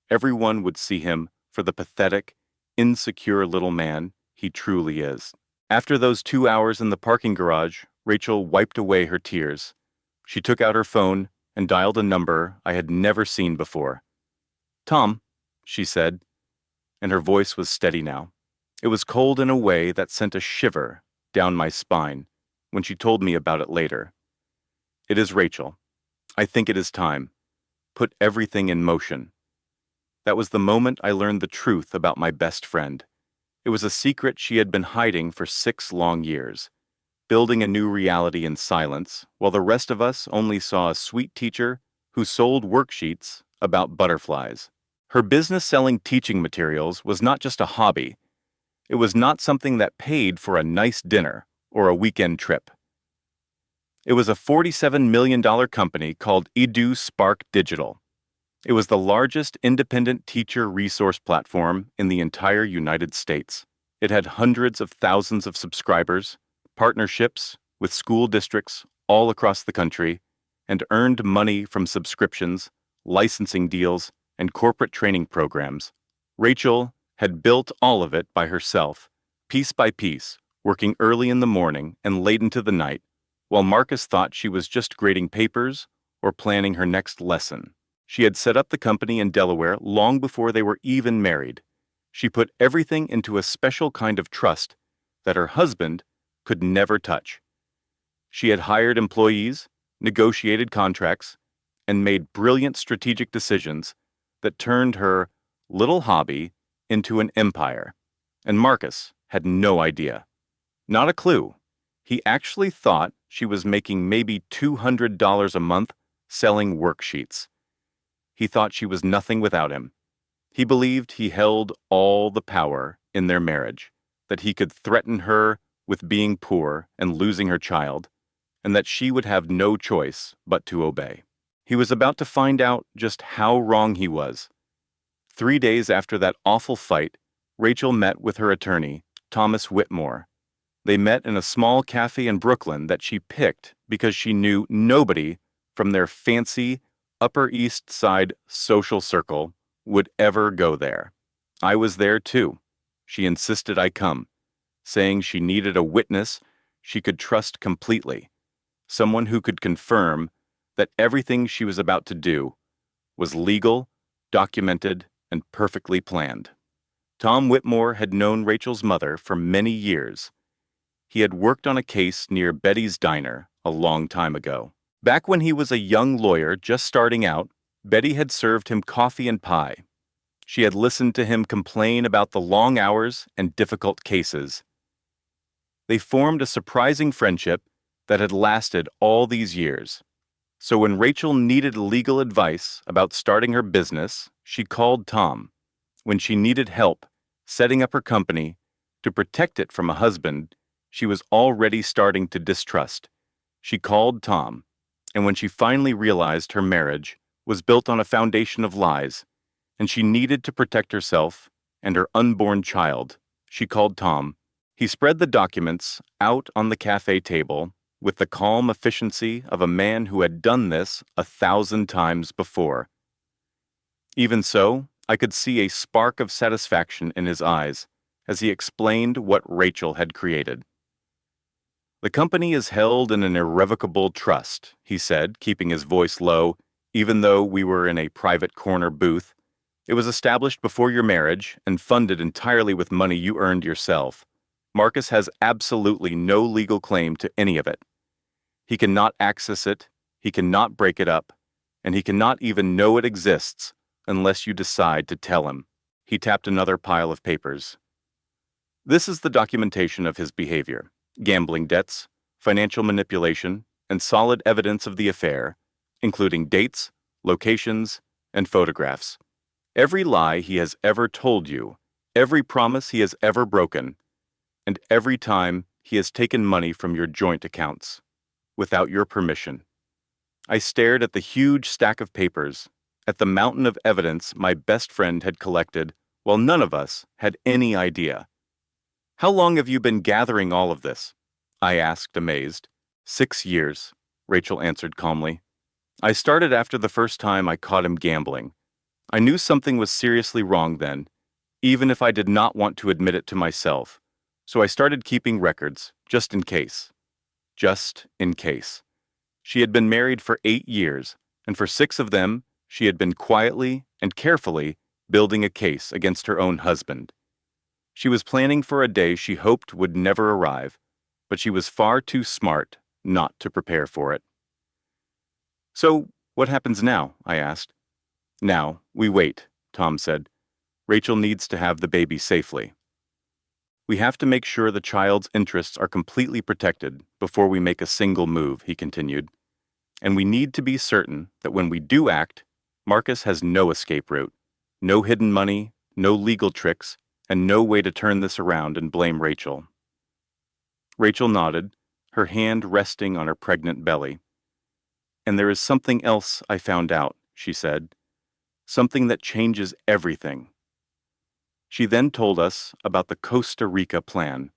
everyone would see him for the pathetic, insecure little man he truly is. After those 2 hours in the parking garage, Rachel wiped away her tears. She took out her phone and dialed a number I had never seen before. "Tom," she said, and her voice was steady now. It was cold in a way that sent a shiver down my spine when she told me about it later. "It is Rachel. I think it is time. Put everything in motion." That was the moment I learned the truth about my best friend. It was a secret she had been hiding for 6 long years, building a new reality in silence, while the rest of us only saw a sweet teacher who sold worksheets about butterflies. Her business selling teaching materials was not just a hobby. It was not something that paid for a nice dinner or a weekend trip. It was a $47 million company called Edu Spark Digital. It was the largest independent teacher resource platform in the entire United States. It had hundreds of thousands of subscribers, partnerships with school districts all across the country, and earned money from subscriptions, licensing deals, and corporate training programs. Rachel had built all of it by herself, piece by piece, working early in the morning and late into the night, while Marcus thought she was just grading papers or planning her next lesson. She had set up the company in Delaware long before they were even married. She put everything into a special kind of trust that her husband could never touch. She had hired employees, negotiated contracts, and made brilliant strategic decisions that turned her little hobby into an empire. And Marcus had no idea. Not a clue. He actually thought she was making maybe $200 a month selling worksheets. He thought she was nothing without him. He believed he held all the power in their marriage, that he could threaten her with being poor and losing her child, and that she would have no choice but to obey. He was about to find out just how wrong he was. 3 days after that awful fight, Rachel met with her attorney, Thomas Whitmore. They met in a small cafe in Brooklyn that she picked because she knew nobody from their fancy Upper East Side social circle would ever go there. I was there too. She insisted I come, saying she needed a witness she could trust completely, someone who could confirm that everything she was about to do was legal, documented, and perfectly planned. Tom Whitmore had known Rachel's mother for many years. He had worked on a case near Betty's Diner a long time ago. Back when he was a young lawyer just starting out, Betty had served him coffee and pie. She had listened to him complain about the long hours and difficult cases. They formed a surprising friendship that had lasted all these years. So when Rachel needed legal advice about starting her business, she called Tom. When she needed help setting up her company to protect it from a husband she was already starting to distrust, she called Tom. And when she finally realized her marriage was built on a foundation of lies, and she needed to protect herself and her unborn child, she called Tom. He spread the documents out on the cafe table with the calm efficiency of a man who had done this 1,000 times before. Even so, I could see a spark of satisfaction in his eyes as he explained what Rachel had created. The company is held in an irrevocable trust, he said, keeping his voice low, even though we were in a private corner booth. It was established before your marriage and funded entirely with money you earned yourself. Marcus has absolutely no legal claim to any of it. He cannot access it, he cannot break it up, and he cannot even know it exists unless you decide to tell him. He tapped another pile of papers. This is the documentation of his behavior: gambling debts, financial manipulation, and solid evidence of the affair, including dates, locations, and photographs. Every lie he has ever told you, every promise he has ever broken, and every time he has taken money from your joint accounts, without your permission. I stared at the huge stack of papers, at the mountain of evidence my best friend had collected, while none of us had any idea. How long have you been gathering all of this? I asked, amazed. 6 years, Rachel answered calmly. I started after the first time I caught him gambling. I knew something was seriously wrong then, even if I did not want to admit it to myself. So I started keeping records, just in case. Just in case. She had been married for 8 years, and for 6 of them, she had been quietly and carefully building a case against her own husband. She was planning for a day she hoped would never arrive, but she was far too smart not to prepare for it. So, what happens now? I asked. Now, we wait, Tom said. Rachel needs to have the baby safely. We have to make sure the child's interests are completely protected before we make a single move, he continued. And we need to be certain that when we do act, Marcus has no escape route, no hidden money, no legal tricks, and no way to turn this around and blame Rachel. Rachel nodded, her hand resting on her pregnant belly. And there is something else I found out, she said. Something that changes everything. She then told us about the Costa Rica plan.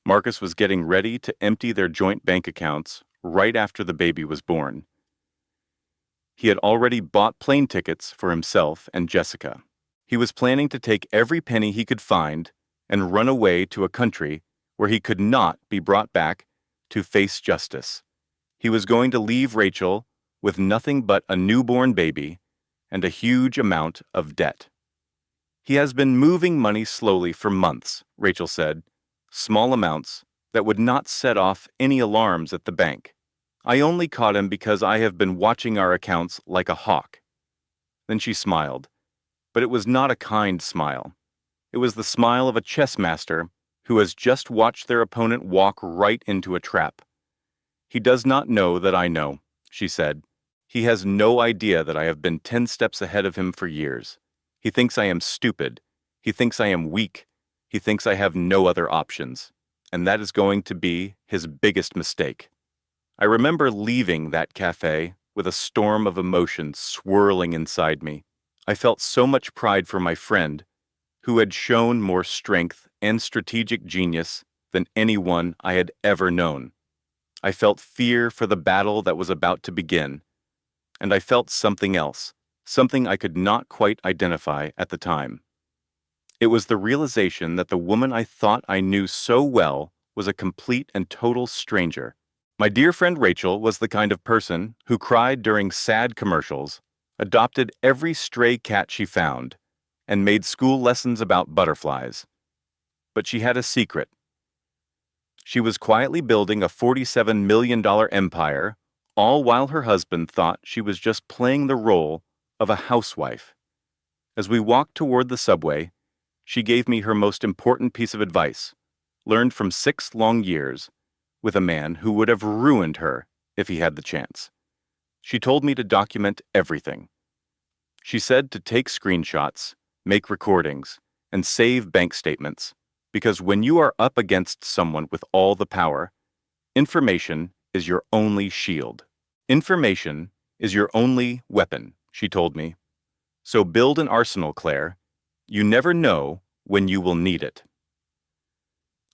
Marcus was getting ready to empty their joint bank accounts right after the baby was born. He had already bought plane tickets for himself and Jessica. He was planning to take every penny he could find and run away to a country where he could not be brought back to face justice. He was going to leave Rachel with nothing but a newborn baby and a huge amount of debt. He has been moving money slowly for months, Rachel said, small amounts that would not set off any alarms at the bank. I only caught him because I have been watching our accounts like a hawk. Then she smiled, but it was not a kind smile. It was the smile of a chess master who has just watched their opponent walk right into a trap. He does not know that I know, she said. He has no idea that I have been 10 steps ahead of him for years. He thinks I am stupid. He thinks I am weak. He thinks I have no other options. And that is going to be his biggest mistake. I remember leaving that cafe with a storm of emotions swirling inside me. I felt so much pride for my friend, who had shown more strength and strategic genius than anyone I had ever known. I felt fear for the battle that was about to begin, and I felt something else, something I could not quite identify at the time. It was the realization that the woman I thought I knew so well was a complete and total stranger. My dear friend Rachel was the kind of person who cried during sad commercials, adopted every stray cat she found, and made school lessons about butterflies. But she had a secret. She was quietly building a $47 million empire, all while her husband thought she was just playing the role of a housewife. As we walked toward the subway, she gave me her most important piece of advice, learned from 6 long years, with a man who would have ruined her if he had the chance. She told me to document everything. She said to take screenshots, make recordings, and save bank statements, because when you are up against someone with all the power, information is your only shield. Information is your only weapon, she told me. So build an arsenal, Claire. You never know when you will need it.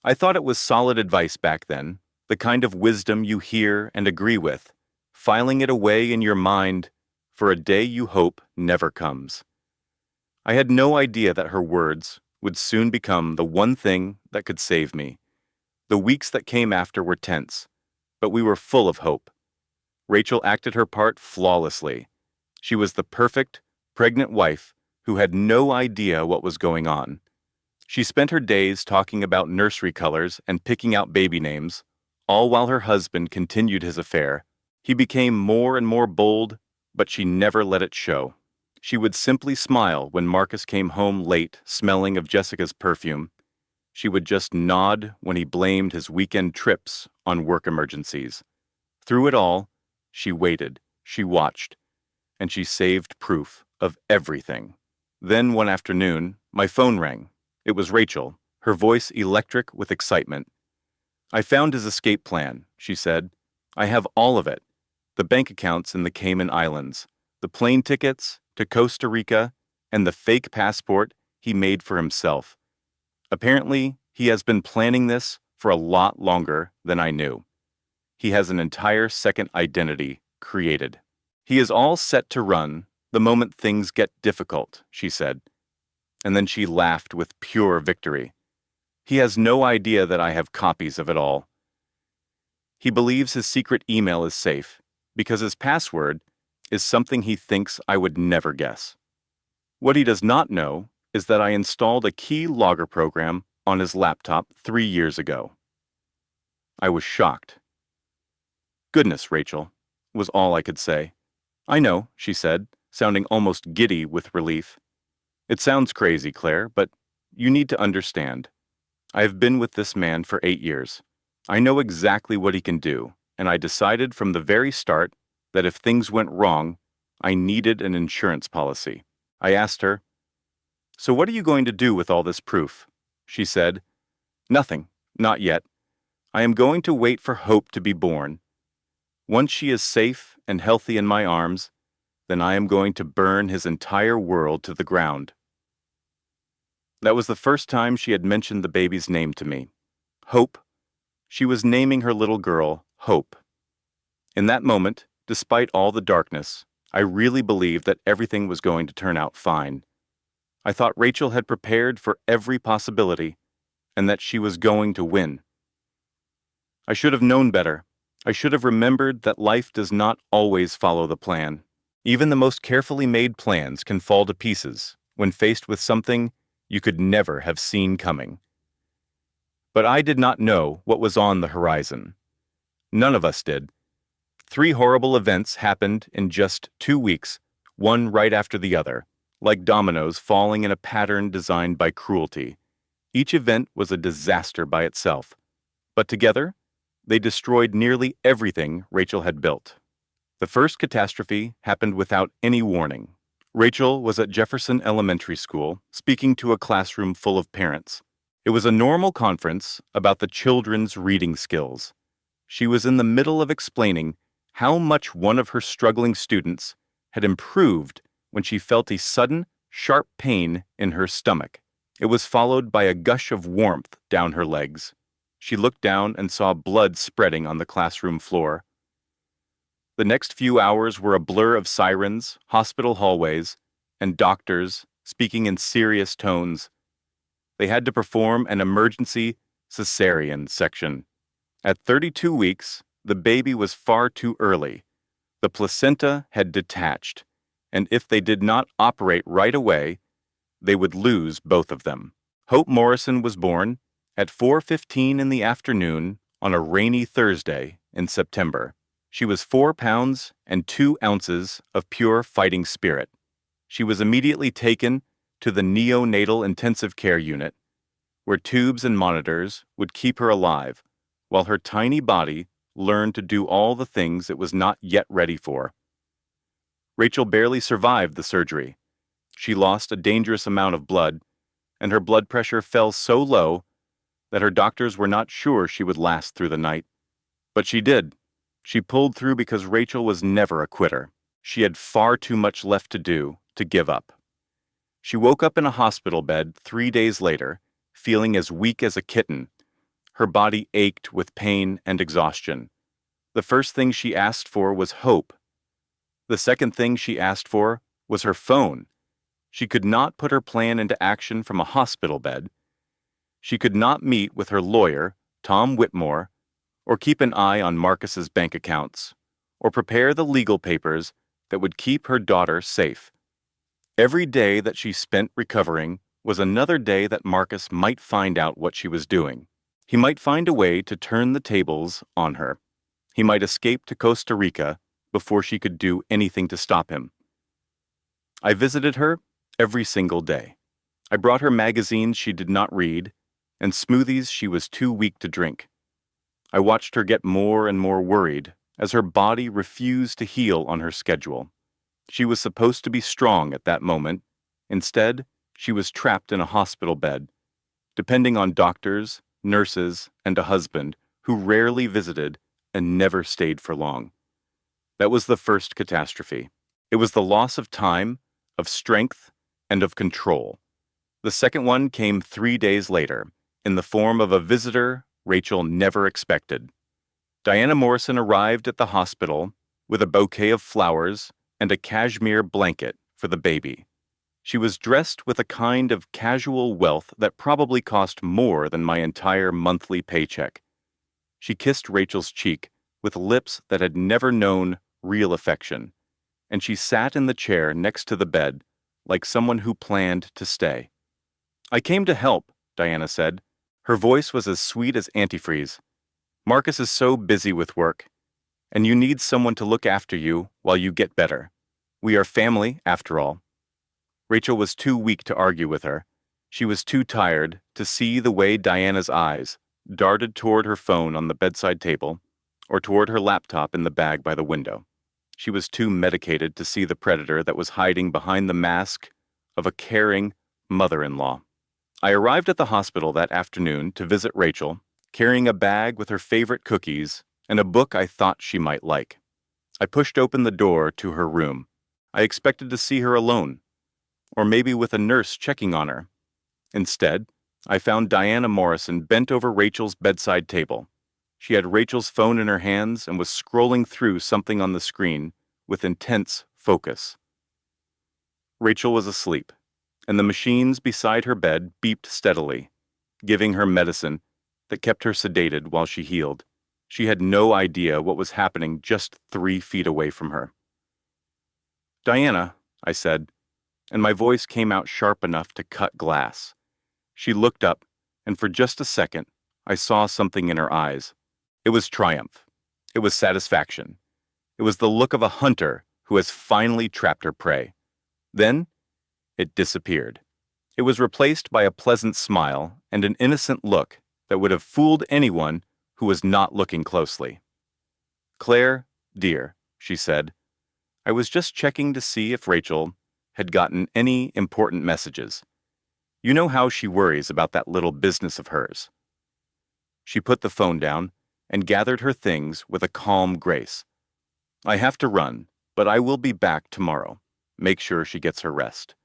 I thought it was solid advice back then, the kind of wisdom you hear and agree with, filing it away in your mind for a day you hope never comes. I had no idea that her words would soon become the one thing that could save me. The weeks that came after were tense, but we were full of hope. Rachel acted her part flawlessly. She was the perfect, pregnant wife who had no idea what was going on. She spent her days talking about nursery colors and picking out baby names, all while her husband continued his affair. He became more and more bold, but she never let it show. She would simply smile when Marcus came home late, smelling of Jessica's perfume. She would just nod when he blamed his weekend trips on work emergencies. Through it all, she waited, she watched, and she saved proof of everything. Then one afternoon, my phone rang. It was Rachel, her voice electric with excitement. I found his escape plan, she said. I have all of it. The bank accounts in the Cayman Islands, the plane tickets to Costa Rica, and the fake passport he made for himself. Apparently, he has been planning this for a lot longer than I knew. He has an entire second identity created. He is all set to run the moment things get difficult, she said. And then she laughed with pure victory. He has no idea that I have copies of it all. He believes his secret email is safe because his password is something he thinks I would never guess. What he does not know is that I installed a key logger program on his laptop 3 years ago. I was shocked. Goodness, Rachel, was all I could say. I know, she said, sounding almost giddy with relief. It sounds crazy, Claire, but you need to understand. I have been with this man for 8 years. I know exactly what he can do, and I decided from the very start that if things went wrong, I needed an insurance policy. I asked her, "So what are you going to do with all this proof?" She said, "Nothing, not yet. I am going to wait for Hope to be born. Once she is safe and healthy in my arms, then I am going to burn his entire world to the ground." That was the first time she had mentioned the baby's name to me. Hope. She was naming her little girl Hope. In that moment, despite all the darkness, I really believed that everything was going to turn out fine. I thought Rachel had prepared for every possibility, and that she was going to win. I should have known better. I should have remembered that life does not always follow the plan. Even the most carefully made plans can fall to pieces when faced with something you could never have seen coming. But I did not know what was on the horizon. None of us did. 3 horrible events happened in just 2 weeks, one right after the other, like dominoes falling in a pattern designed by cruelty. Each event was a disaster by itself, but together, they destroyed nearly everything Rachel had built. The first catastrophe happened without any warning. Rachel was at Jefferson Elementary School, speaking to a classroom full of parents. It was a normal conference about the children's reading skills. She was in the middle of explaining how much one of her struggling students had improved when she felt a sudden, sharp pain in her stomach. It was followed by a gush of warmth down her legs. She looked down and saw blood spreading on the classroom floor. The next few hours were a blur of sirens, hospital hallways, and doctors speaking in serious tones. They had to perform an emergency cesarean section. At 32 weeks, the baby was far too early. The placenta had detached, and if they did not operate right away, they would lose both of them. Hope Morrison was born at 4:15 in the afternoon on a rainy Thursday in September. She was 4 pounds and 2 ounces of pure fighting spirit. She was immediately taken to the neonatal intensive care unit, where tubes and monitors would keep her alive, while her tiny body learned to do all the things it was not yet ready for. Rachel barely survived the surgery. She lost a dangerous amount of blood, and her blood pressure fell so low that her doctors were not sure she would last through the night. But she did. She pulled through because Rachel was never a quitter. She had far too much left to do to give up. She woke up in a hospital bed 3 days later, feeling as weak as a kitten. Her body ached with pain and exhaustion. The first thing she asked for was hope. The second thing she asked for was her phone. She could not put her plan into action from a hospital bed. She could not meet with her lawyer, Tom Whitmore, or keep an eye on Marcus's bank accounts, or prepare the legal papers that would keep her daughter safe. Every day that she spent recovering was another day that Marcus might find out what she was doing. He might find a way to turn the tables on her. He might escape to Costa Rica before she could do anything to stop him. I visited her every single day. I brought her magazines she did not read and smoothies she was too weak to drink. I watched her get more and more worried as her body refused to heal on her schedule. She was supposed to be strong at that moment. Instead, she was trapped in a hospital bed, depending on doctors, nurses, and a husband who rarely visited and never stayed for long. That was the first catastrophe. It was the loss of time, of strength, and of control. The second one came 3 days later, in the form of a visitor Rachel never expected. Diana Morrison arrived at the hospital with a bouquet of flowers and a cashmere blanket for the baby. She was dressed with a kind of casual wealth that probably cost more than my entire monthly paycheck. She kissed Rachel's cheek with lips that had never known real affection, and she sat in the chair next to the bed like someone who planned to stay. "I came to help," Diana said. Her voice was as sweet as antifreeze. "Marcus is so busy with work, and you need someone to look after you while you get better. We are family, after all." Rachel was too weak to argue with her. She was too tired to see the way Diana's eyes darted toward her phone on the bedside table or toward her laptop in the bag by the window. She was too medicated to see the predator that was hiding behind the mask of a caring mother-in-law. I arrived at the hospital that afternoon to visit Rachel, carrying a bag with her favorite cookies and a book I thought she might like. I pushed open the door to her room. I expected to see her alone, or maybe with a nurse checking on her. Instead, I found Diana Morrison bent over Rachel's bedside table. She had Rachel's phone in her hands and was scrolling through something on the screen with intense focus. Rachel was asleep, and the machines beside her bed beeped steadily, giving her medicine that kept her sedated while she healed. She had no idea what was happening just 3 feet away from her. "Diana," I said, and my voice came out sharp enough to cut glass. She looked up, and for just a second, I saw something in her eyes. It was triumph. It was satisfaction. It was the look of a hunter who has finally trapped her prey. Then, it disappeared. It was replaced by a pleasant smile and an innocent look that would have fooled anyone who was not looking closely. "Claire, dear," she said, "I was just checking to see if Rachel had gotten any important messages. You know how she worries about that little business of hers. She put the phone down and gathered her things with a calm grace. I have to run, but I will be back tomorrow. Make sure she gets her rest.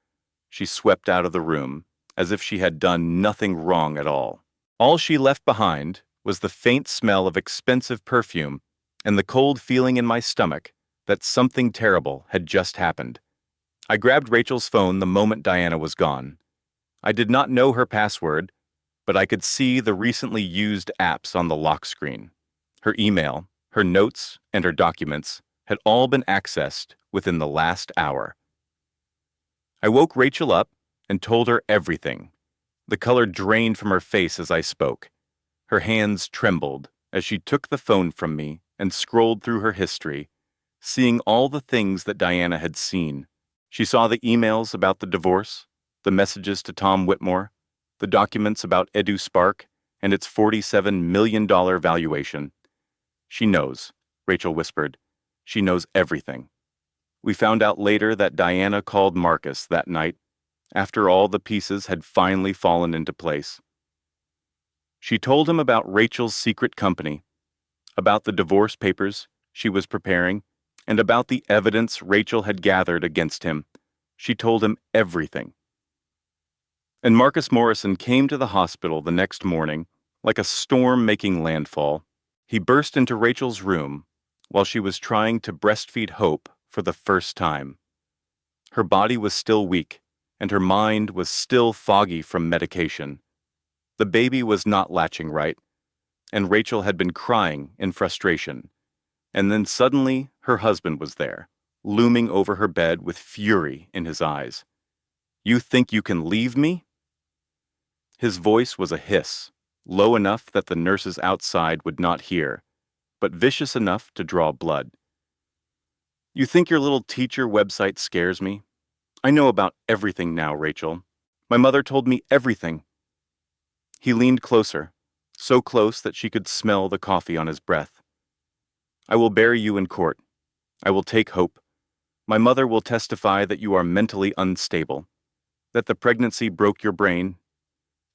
She swept out of the room as if she had done nothing wrong at all. All she left behind was the faint smell of expensive perfume and the cold feeling in my stomach that something terrible had just happened. I grabbed Rachel's phone the moment Diana was gone. I did not know her password, but I could see the recently used apps on the lock screen. Her email, her notes, and her documents had all been accessed within the last hour. I woke Rachel up and told her everything. The color drained from her face as I spoke. Her hands trembled as she took the phone from me and scrolled through her history, seeing all the things that Diana had seen. She saw the emails about the divorce, the messages to Tom Whitmore, the documents about Edu Spark and its $47 million valuation. She knows, Rachel whispered. She knows everything. We found out later that Diana called Marcus that night, after all the pieces had finally fallen into place. She told him about Rachel's secret company, about the divorce papers she was preparing, and about the evidence Rachel had gathered against him. She told him everything. And Marcus Morrison came to the hospital the next morning like a storm making landfall. He burst into Rachel's room while she was trying to breastfeed Hope for the first time. Her body was still weak, and her mind was still foggy from medication. The baby was not latching right, and Rachel had been crying in frustration. And then suddenly her husband was there, looming over her bed with fury in his eyes. "You think you can leave me?" His voice was a hiss, low enough that the nurses outside would not hear, but vicious enough to draw blood. "You think your little teacher website scares me? I know about everything now, Rachel. My mother told me everything." He leaned closer, so close that she could smell the coffee on his breath. "I will bury you in court. I will take Hope. My mother will testify that you are mentally unstable, that the pregnancy broke your brain,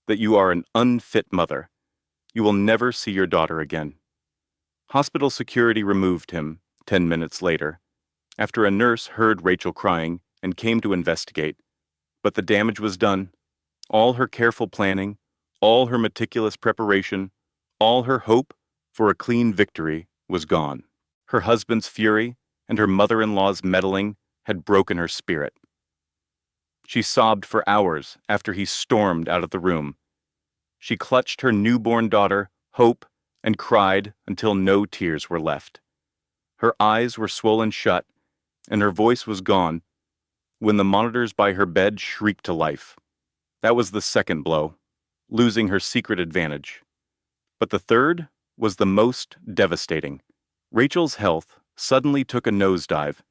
that you are an unfit mother. You will never see your daughter again." Hospital security removed him 10 minutes later, after a nurse heard Rachel crying and came to investigate. But the damage was done. All her careful planning, all her meticulous preparation, all her hope for a clean victory was gone. Her husband's fury and her mother-in-law's meddling had broken her spirit. She sobbed for hours after he stormed out of the room. She clutched her newborn daughter, Hope, and cried until no tears were left. Her eyes were swollen shut, and her voice was gone when the monitors by her bed shrieked to life. That was the second blow, losing her secret advantage. But the third was the most devastating. Rachel's health suddenly took a nosedive.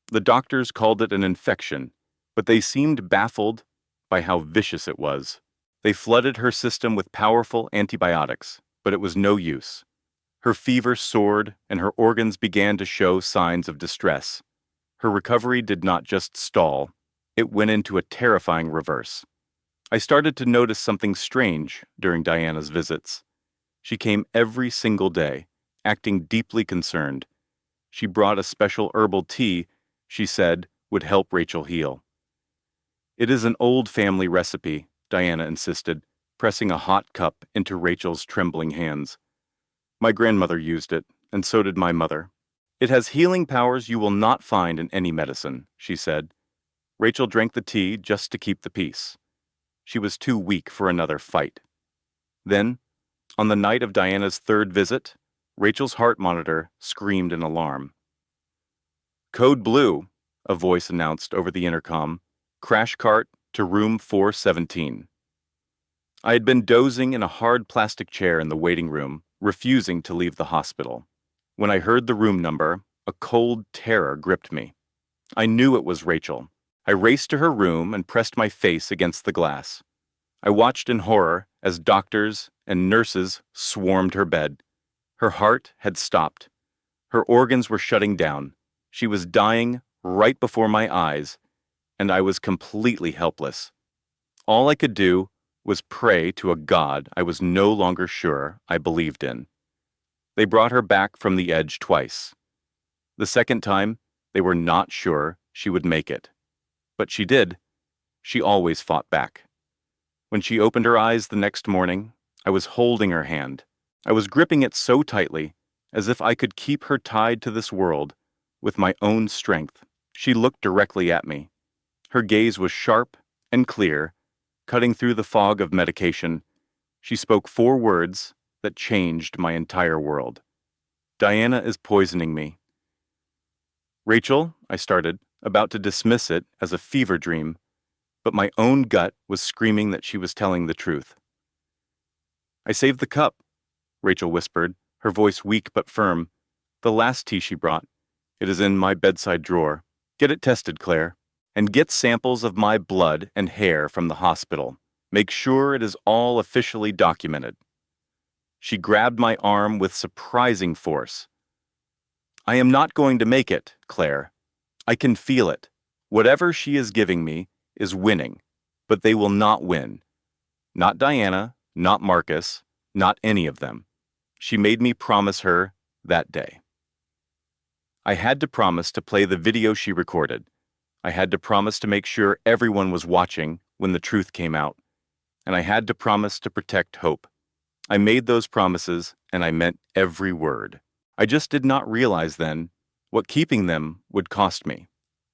The doctors called it an infection, but they seemed baffled by how vicious it was. They flooded her system with powerful antibiotics, but it was no use. Her fever soared, and her organs began to show signs of distress. Her recovery did not just stall, it went into a terrifying reverse. I started to notice something strange during Diana's visits. She came every single day, acting deeply concerned. She brought a special herbal tea she said would help Rachel heal. "It is an old family recipe," Diana insisted, pressing a hot cup into Rachel's trembling hands. "My grandmother used it, and so did my mother. It has healing powers you will not find in any medicine," she said. Rachel drank the tea just to keep the peace. She was too weak for another fight. Then, on the night of Diana's third visit, Rachel's heart monitor screamed in alarm. "Code Blue," a voice announced over the intercom. "Crash cart to room 417. I had been dozing in a hard plastic chair in the waiting room, refusing to leave the hospital. When I heard the room number, a cold terror gripped me. I knew it was Rachel. I raced to her room and pressed my face against the glass. I watched in horror as doctors and nurses swarmed her bed. Her heart had stopped. Her organs were shutting down. She was dying right before my eyes, and I was completely helpless. All I could do was pray to a God I was no longer sure I believed in. They brought her back from the edge twice. The second time, they were not sure she would make it. But she did. She always fought back. When she opened her eyes the next morning, I was holding her hand. I was gripping it so tightly, as if I could keep her tied to this world with my own strength. She looked directly at me. Her gaze was sharp and clear, cutting through the fog of medication. She spoke 4 words that changed my entire world. "Diana is poisoning me." "Rachel," I started, about to dismiss it as a fever dream, but my own gut was screaming that she was telling the truth. "I saved the cup," Rachel whispered, her voice weak but firm. "The last tea she brought. It is in my bedside drawer. Get it tested, Claire, and get samples of my blood and hair from the hospital. Make sure it is all officially documented." She grabbed my arm with surprising force. "I am not going to make it, Claire. I can feel it. Whatever she is giving me is winning, but they will not win. Not Diana, not Marcus, not any of them." She made me promise her that day. I had to promise to play the video she recorded. I had to promise to make sure everyone was watching when the truth came out. And I had to promise to protect Hope. I made those promises, and I meant every word. I just did not realize then what keeping them would cost me.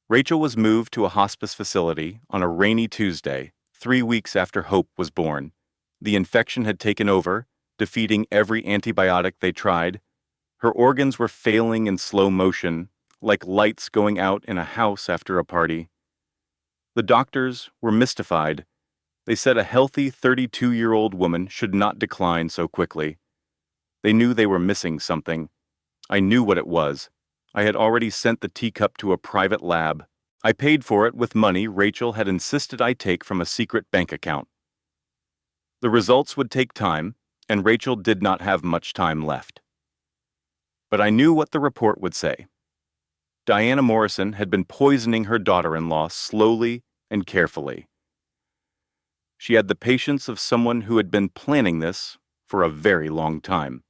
Rachel was moved to a hospice facility on a rainy Tuesday, 3 weeks after Hope was born. The infection had taken over, defeating every antibiotic they tried. Her organs were failing in slow motion, like lights going out in a house after a party. The doctors were mystified. They said a healthy 32-year-old woman should not decline so quickly. They knew they were missing something. I knew what it was. I had already sent the teacup to a private lab. I paid for it with money Rachel had insisted I take from a secret bank account. The results would take time, and Rachel did not have much time left. But I knew what the report would say. Diana Morrison had been poisoning her daughter-in-law slowly and carefully. She had the patience of someone who had been planning this for a very long time.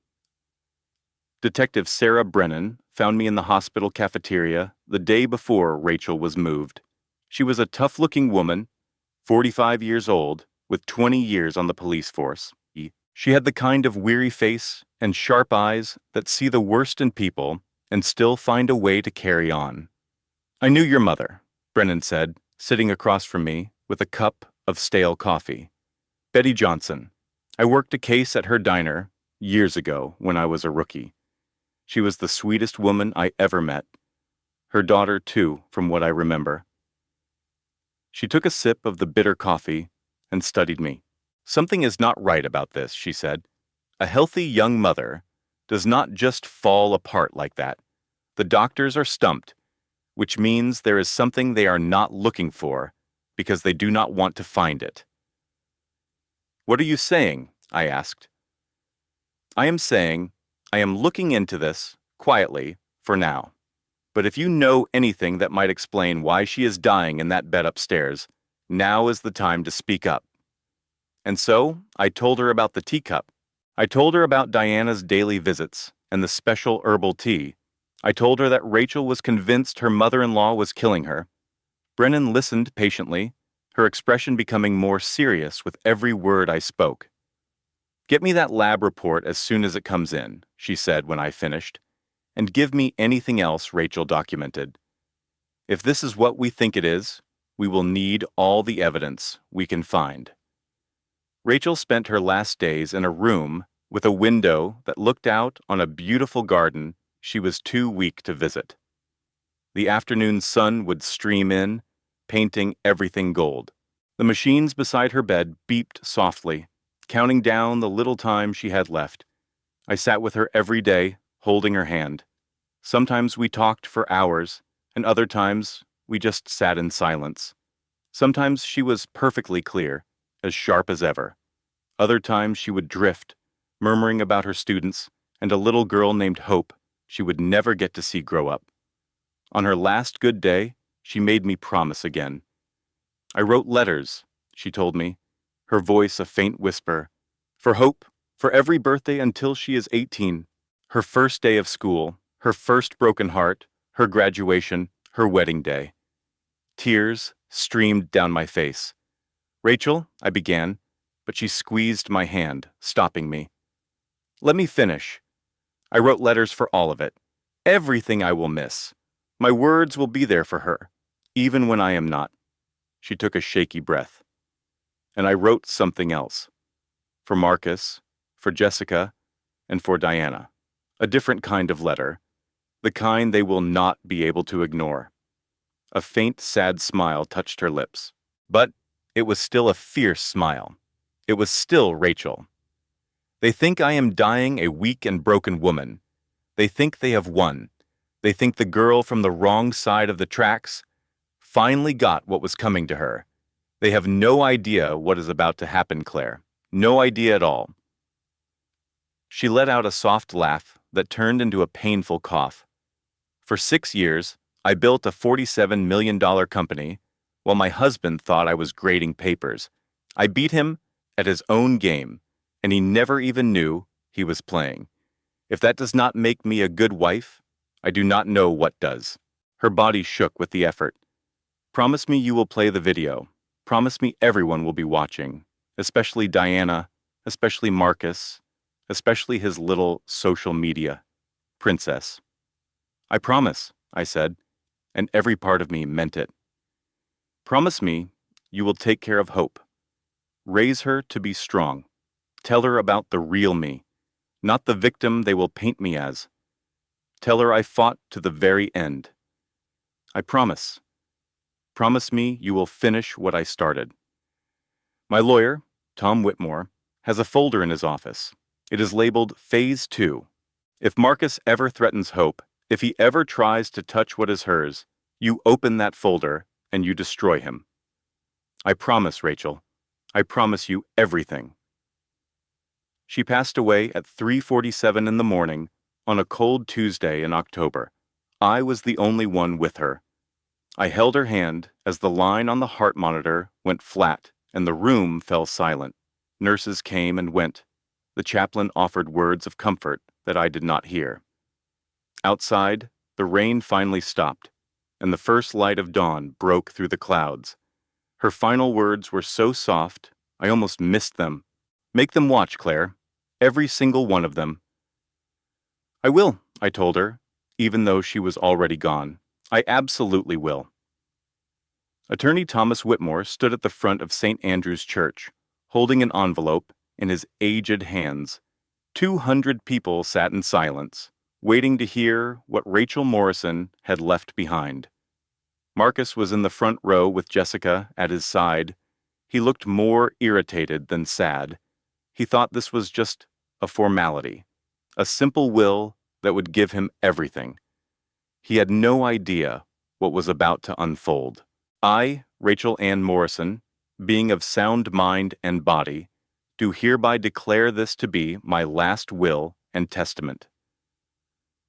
Detective Sarah Brennan found me in the hospital cafeteria the day before Rachel was moved. She was a tough-looking woman, 45 years old, with 20 years on the police force. She had the kind of weary face and sharp eyes that see the worst in people and still find a way to carry on. "I knew your mother," Brennan said, sitting across from me with a cup of stale coffee. "Betty Johnson. I worked a case at her diner years ago when I was a rookie. She was the sweetest woman I ever met. Her daughter, too, from what I remember." She took a sip of the bitter coffee and studied me. "Something is not right about this," she said. "A healthy young mother does not just fall apart like that. The doctors are stumped, which means there is something they are not looking for because they do not want to find it." "What are you saying?" I asked. "I am saying I am looking into this, quietly, for now. But if you know anything that might explain why she is dying in that bed upstairs, now is the time to speak up." And so, I told her about the teacup. I told her about Diana's daily visits and the special herbal tea. I told her that Rachel was convinced her mother-in-law was killing her. Brennan listened patiently, her expression becoming more serious with every word I spoke. "Get me that lab report as soon as it comes in," she said when I finished, "and give me anything else Rachel documented. If this is what we think it is, we will need all the evidence we can find." Rachel spent her last days in a room with a window that looked out on a beautiful garden she was too weak to visit. The afternoon sun would stream in, painting everything gold. The machines beside her bed beeped softly, counting down the little time she had left. I sat with her every day, holding her hand. Sometimes we talked for hours, and other times we just sat in silence. Sometimes she was perfectly clear, as sharp as ever. Other times she would drift, murmuring about her students and a little girl named Hope she would never get to see grow up. On her last good day, she made me promise again. I wrote letters, she told me, her voice a faint whisper, for hope, for every birthday until she is 18, her first day of school, her first broken heart, her graduation, her wedding day. Tears streamed down my face. Rachel, I began, but she squeezed my hand, stopping me. Let me finish. I wrote letters for all of it. Everything I will miss. My words will be there for her, even when I am not. She took a shaky breath. And I wrote something else. For Marcus, for Jessica, and for Diana. A different kind of letter. The kind they will not be able to ignore. A faint, sad smile touched her lips. But it was still a fierce smile. It was still Rachel. They think I am dying a weak and broken woman. They think they have won. They think the girl from the wrong side of the tracks finally got what was coming to her. They have no idea what is about to happen, Claire. No idea at all. She let out a soft laugh that turned into a painful cough. For 6 years, I built a $47 million company while my husband thought I was grading papers. I beat him at his own game, and he never even knew he was playing. If that does not make me a good wife, I do not know what does. Her body shook with the effort. Promise me you will play the video. Promise me everyone will be watching, especially Diana, especially Marcus, especially his little social media princess. I promise, I said, and every part of me meant it. Promise me you will take care of Hope. Raise her to be strong. Tell her about the real me, not the victim they will paint me as. Tell her I fought to the very end. I promise. Promise me you will finish what I started. My lawyer, Tom Whitmore, has a folder in his office. It is labeled Phase 2. If Marcus ever threatens Hope, if he ever tries to touch what is hers, you open that folder and you destroy him. I promise, Rachel. I promise you everything. She passed away at 3:47 in the morning on a cold Tuesday in October. I was the only one with her. I held her hand as the line on the heart monitor went flat and the room fell silent. Nurses came and went. The chaplain offered words of comfort that I did not hear. Outside, the rain finally stopped, and the first light of dawn broke through the clouds. Her final words were so soft, I almost missed them. Make them watch, Claire. Every single one of them. I will, I told her, even though she was already gone. I absolutely will. Attorney Thomas Whitmore stood at the front of St. Andrew's Church, holding an envelope in his aged hands. 200 people sat in silence, waiting to hear what Rachel Morrison had left behind. Marcus was in the front row with Jessica at his side. He looked more irritated than sad. He thought this was just a formality, a simple will that would give him everything. He had no idea what was about to unfold. I, Rachel Ann Morrison, being of sound mind and body, do hereby declare this to be my last will and testament.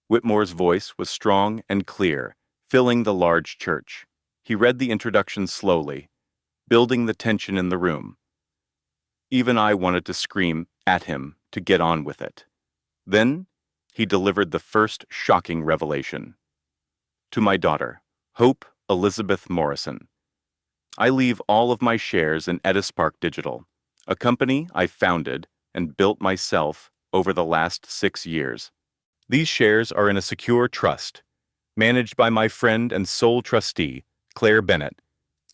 Whitmore's voice was strong and clear, filling the large church. He read the introduction slowly, building the tension in the room. Even I wanted to scream at him to get on with it. Then he delivered the first shocking revelation. To my daughter, Hope Elizabeth Morrison. I leave all of my shares in Edispark Digital, a company I founded and built myself over the last 6 years. These shares are in a secure trust, managed by my friend and sole trustee, Claire Bennett,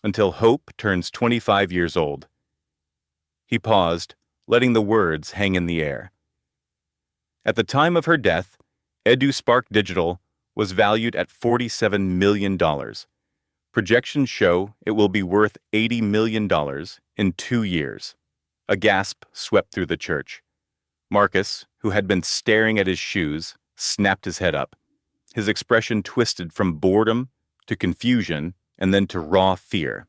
until Hope turns 25 years old. He paused, letting the words hang in the air. At the time of her death, EduSpark Digital was valued at $47 million. Projections show it will be worth $80 million in 2 years. A gasp swept through the church. Marcus, who had been staring at his shoes, snapped his head up. His expression twisted from boredom to confusion and then to raw fear.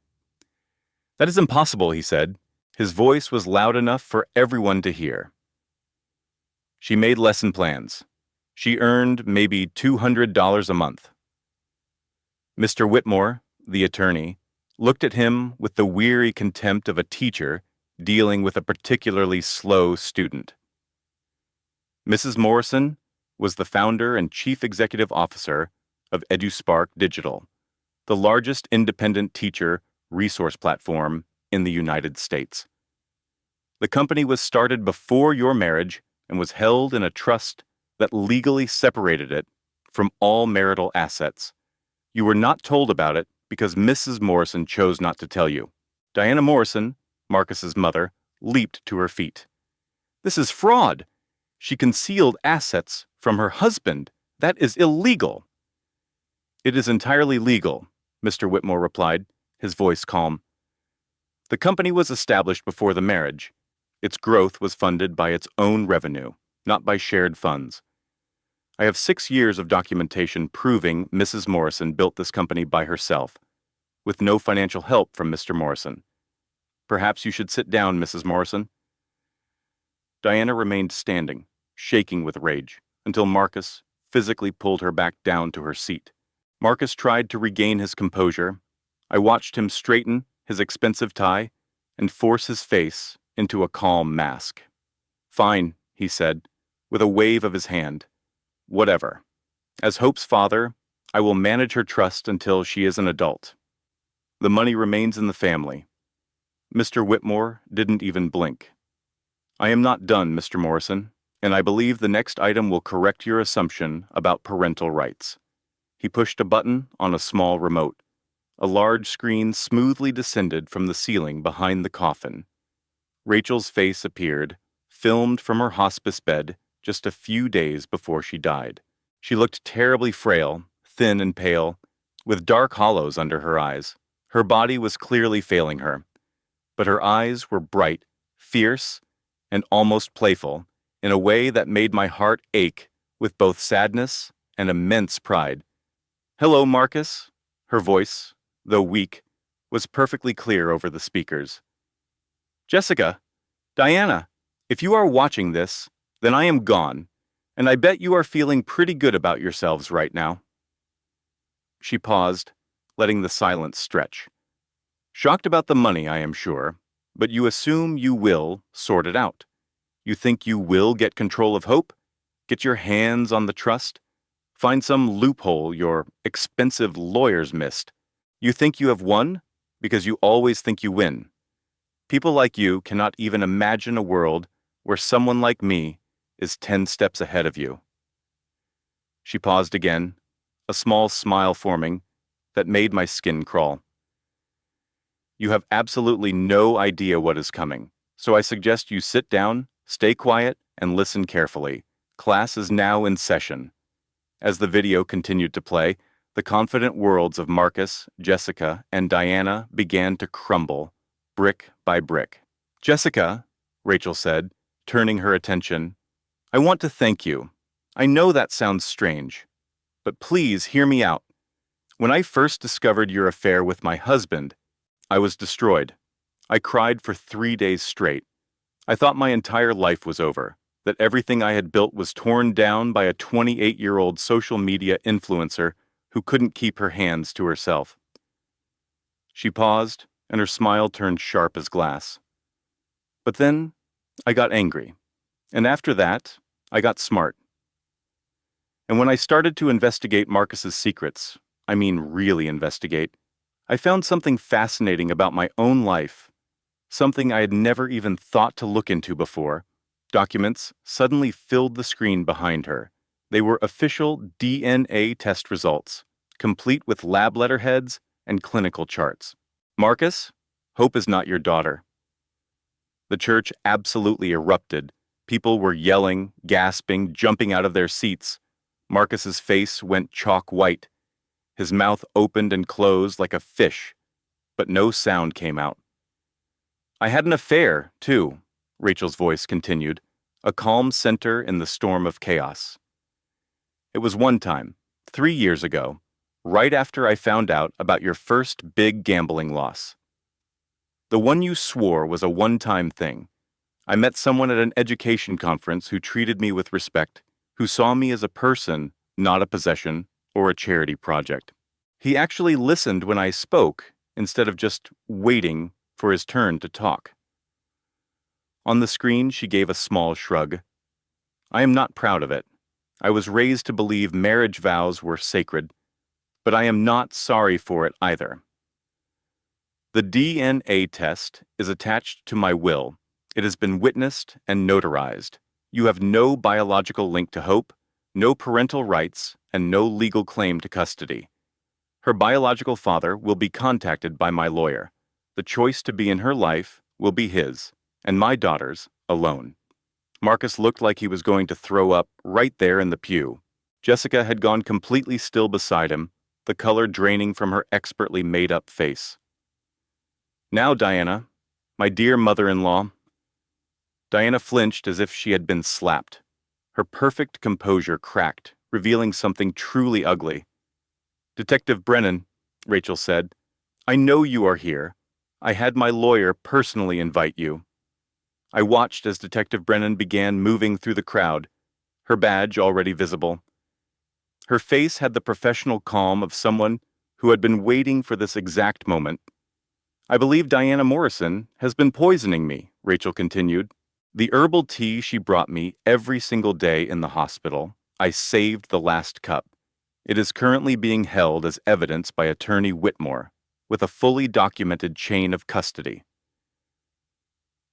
That is impossible, he said. His voice was loud enough for everyone to hear. She made lesson plans. She earned maybe $200 a month. Mr. Whitmore, the attorney, looked at him with the weary contempt of a teacher dealing with a particularly slow student. Mrs. Morrison was the founder and chief executive officer of EduSpark Digital, the largest independent teacher resource platform in the United States. The company was started before your marriage and was held in a trust that legally separated it from all marital assets. You were not told about it because Mrs. Morrison chose not to tell you. Diana Morrison, Marcus's mother, leaped to her feet. This is fraud. She concealed assets from her husband. That is illegal. It is entirely legal, Mr. Whitmore replied, his voice calm. The company was established before the marriage. Its growth was funded by its own revenue, not by shared funds. I have 6 years of documentation proving Mrs. Morrison built this company by herself, with no financial help from Mr. Morrison. Perhaps you should sit down, Mrs. Morrison. Diana remained standing, shaking with rage, until Marcus physically pulled her back down to her seat. Marcus tried to regain his composure. I watched him straighten his expensive tie and force his face into a calm mask. Fine, he said, with a wave of his hand. Whatever. As Hope's father, I will manage her trust until she is an adult. The money remains in the family. Mr. Whitmore didn't even blink. I am not done, Mr. Morrison, and I believe the next item will correct your assumption about parental rights. He pushed a button on a small remote. A large screen smoothly descended from the ceiling behind the coffin. Rachel's face appeared, filmed from her hospice bed just a few days before she died. She looked terribly frail, thin and pale, with dark hollows under her eyes. Her body was clearly failing her, but her eyes were bright, fierce, and almost playful, in a way that made my heart ache with both sadness and immense pride. Hello, Marcus. Her voice, though weak, was perfectly clear over the speakers. Jessica, Diana, if you are watching this, then I am gone, and I bet you are feeling pretty good about yourselves right now. She paused, letting the silence stretch. Shocked about the money, I am sure, but you assume you will sort it out. You think you will get control of Hope? Get your hands on the trust? Find some loophole your expensive lawyers missed? You think you have won because you always think you win. People like you cannot even imagine a world where someone like me is 10 steps ahead of you. She paused again, a small smile forming that made my skin crawl. You have absolutely no idea what is coming, so I suggest you sit down, stay quiet, and listen carefully. Class is now in session. As the video continued to play, the confident worlds of Marcus, Jessica, and Diana began to crumble, brick by brick. Jessica, Rachel said, turning her attention, I want to thank you. I know that sounds strange, but please hear me out. When I first discovered your affair with my husband, I was destroyed. I cried for 3 days straight. I thought my entire life was over, that everything I had built was torn down by a 28-year-old social media influencer who couldn't keep her hands to herself. She paused, and her smile turned sharp as glass. But then, I got angry. And after that, I got smart. And when I started to investigate Marcus's secrets, I mean really investigate, I found something fascinating about my own life, something I had never even thought to look into before. Documents suddenly filled the screen behind her. They were official DNA test results, complete with lab letterheads and clinical charts. Marcus, Hope is not your daughter. The church absolutely erupted. People were yelling, gasping, jumping out of their seats. Marcus's face went chalk white. His mouth opened and closed like a fish, but no sound came out. I had an affair, too, Rachel's voice continued, a calm center in the storm of chaos. It was one time, 3 years ago, right after I found out about your first big gambling loss. The one you swore was a one-time thing. I met someone at an education conference who treated me with respect, who saw me as a person, not a possession or a charity project. He actually listened when I spoke instead of just waiting for his turn to talk. On the screen, she gave a small shrug. I am not proud of it. I was raised to believe marriage vows were sacred, but I am not sorry for it either. The DNA test is attached to my will. It has been witnessed and notarized. You have no biological link to Hope, no parental rights, and no legal claim to custody. Her biological father will be contacted by my lawyer. The choice to be in her life will be his, and my daughter's alone. Marcus looked like he was going to throw up right there in the pew. Jessica had gone completely still beside him, the color draining from her expertly made-up face. Now, Diana, my dear mother-in-law. Diana flinched as if she had been slapped. Her perfect composure cracked, revealing something truly ugly. Detective Brennan, Rachel said, I know you are here. I had my lawyer personally invite you. I watched as Detective Brennan began moving through the crowd, her badge already visible. Her face had the professional calm of someone who had been waiting for this exact moment. I believe Diana Morrison has been poisoning me, Rachel continued. The herbal tea she brought me every single day in the hospital, I saved the last cup. It is currently being held as evidence by Attorney Whitmore, with a fully documented chain of custody.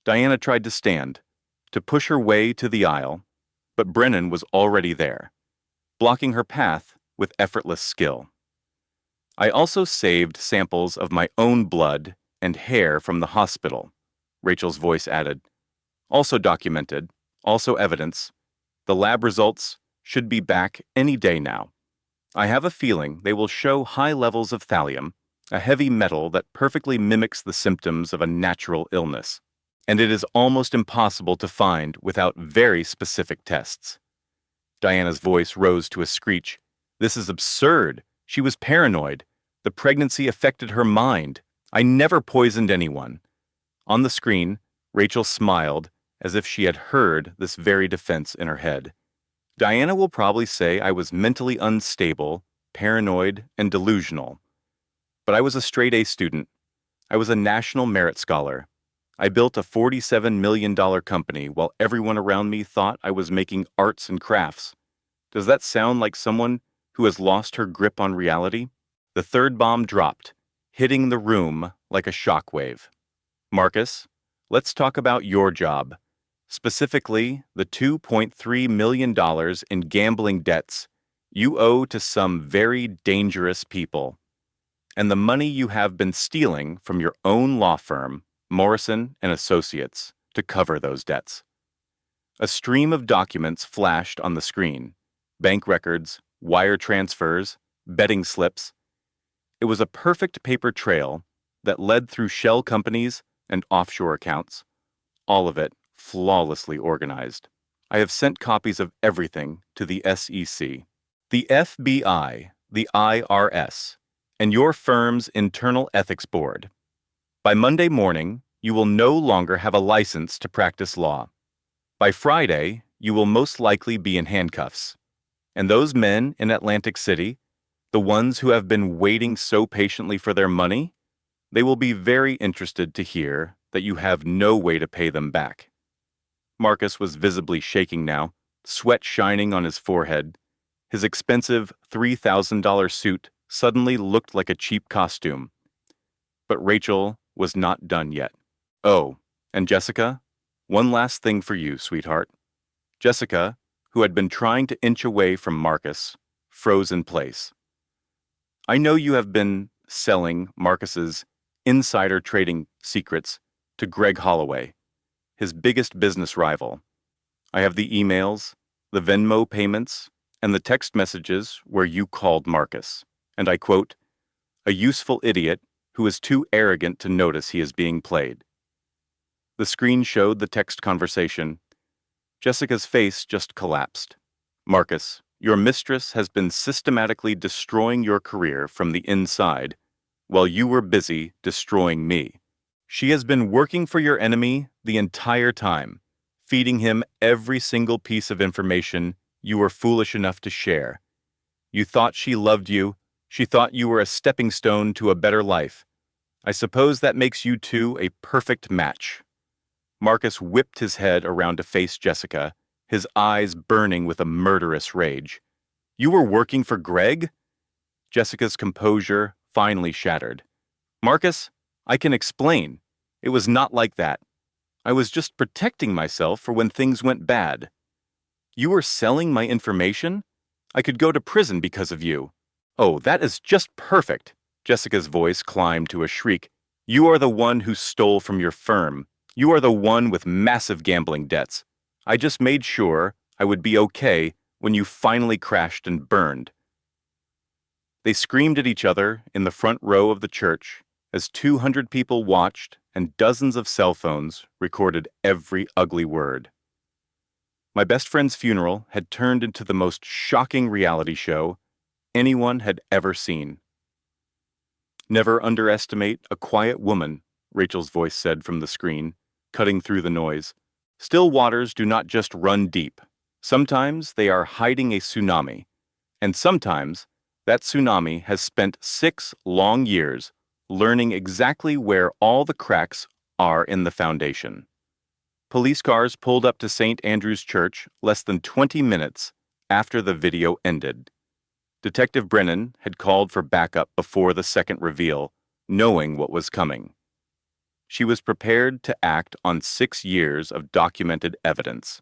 Diana tried to stand, to push her way to the aisle, but Brennan was already there, blocking her path with effortless skill. I also saved samples of my own blood and hair from the hospital, Rachel's voice added. Also documented, also evidence. The lab results should be back any day now. I have a feeling they will show high levels of thallium, a heavy metal that perfectly mimics the symptoms of a natural illness, and it is almost impossible to find without very specific tests. Diana's voice rose to a screech. This is absurd. She was paranoid. The pregnancy affected her mind. I never poisoned anyone. On the screen, Rachel smiled as if she had heard this very defense in her head. Diana will probably say I was mentally unstable, paranoid, and delusional. But I was a straight-A student. I was a national merit scholar. I built a $47 million company while everyone around me thought I was making arts and crafts. Does that sound like someone who has lost her grip on reality? The third bomb dropped, hitting the room like a shockwave. Marcus, let's talk about your job. Specifically, the $2.3 million in gambling debts you owe to some very dangerous people, and the money you have been stealing from your own law firm, Morrison and Associates, to cover those debts. A stream of documents flashed on the screen. Bank records, wire transfers, betting slips. It was a perfect paper trail that led through shell companies and offshore accounts, all of it flawlessly organized. I have sent copies of everything to the SEC, the FBI, the IRS, and your firm's internal ethics board. By Monday morning, you will no longer have a license to practice law. By Friday, you will most likely be in handcuffs. And those men in Atlantic City, the ones who have been waiting so patiently for their money, they will be very interested to hear that you have no way to pay them back. Marcus was visibly shaking now, sweat shining on his forehead. His expensive $3,000 suit suddenly looked like a cheap costume. But Rachel was not done yet. Oh, and Jessica, one last thing for you, sweetheart. Jessica, who had been trying to inch away from Marcus, froze in place. I know you have been selling Marcus's insider trading secrets to Greg Holloway, his biggest business rival. I have the emails, the Venmo payments, and the text messages where you called Marcus, and I quote, a useful idiot who is too arrogant to notice he is being played. The screen showed the text conversation. Jessica's face just collapsed. Marcus, your mistress has been systematically destroying your career from the inside, while you were busy destroying me. She has been working for your enemy the entire time, feeding him every single piece of information you were foolish enough to share. You thought she loved you. She thought you were a stepping stone to a better life. I suppose that makes you two a perfect match. Marcus whipped his head around to face Jessica, his eyes burning with a murderous rage. You were working for Greg? Jessica's composure finally shattered. Marcus, I can explain. It was not like that. I was just protecting myself for when things went bad. You were selling my information? I could go to prison because of you. Oh, that is just perfect. Jessica's voice climbed to a shriek. You are the one who stole from your firm. You are the one with massive gambling debts. I just made sure I would be okay when you finally crashed and burned. They screamed at each other in the front row of the church as 200 people watched and dozens of cell phones recorded every ugly word. My best friend's funeral had turned into the most shocking reality show anyone had ever seen. Never underestimate a quiet woman, Rachel's voice said from the screen, cutting through the noise. Still waters do not just run deep. Sometimes they are hiding a tsunami, and sometimes that tsunami has spent 6 long years learning exactly where all the cracks are in the foundation. Police cars pulled up to St. Andrew's Church less than 20 minutes after the video ended. Detective Brennan had called for backup before the second reveal, knowing what was coming. She was prepared to act on 6 years of documented evidence.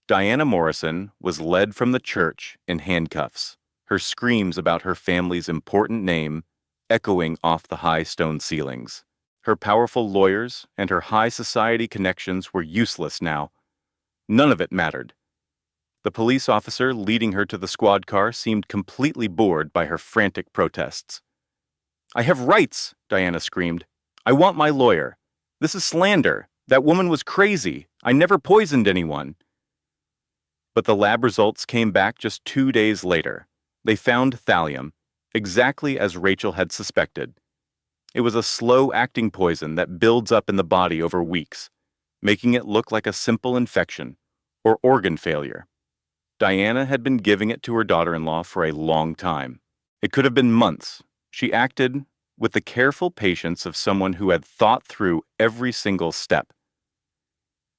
Diana Morrison was led from the church in handcuffs, her screams about her family's important name echoing off the high stone ceilings. Her powerful lawyers and her high society connections were useless now. None of it mattered. The police officer leading her to the squad car seemed completely bored by her frantic protests. I have rights, Diana screamed. I want my lawyer. This is slander. That woman was crazy. I never poisoned anyone. But the lab results came back just 2 days later. They found thallium, exactly as Rachel had suspected. It was a slow-acting poison that builds up in the body over weeks, making it look like a simple infection or organ failure. Diana had been giving it to her daughter-in-law for a long time. It could have been months. She acted with the careful patience of someone who had thought through every single step.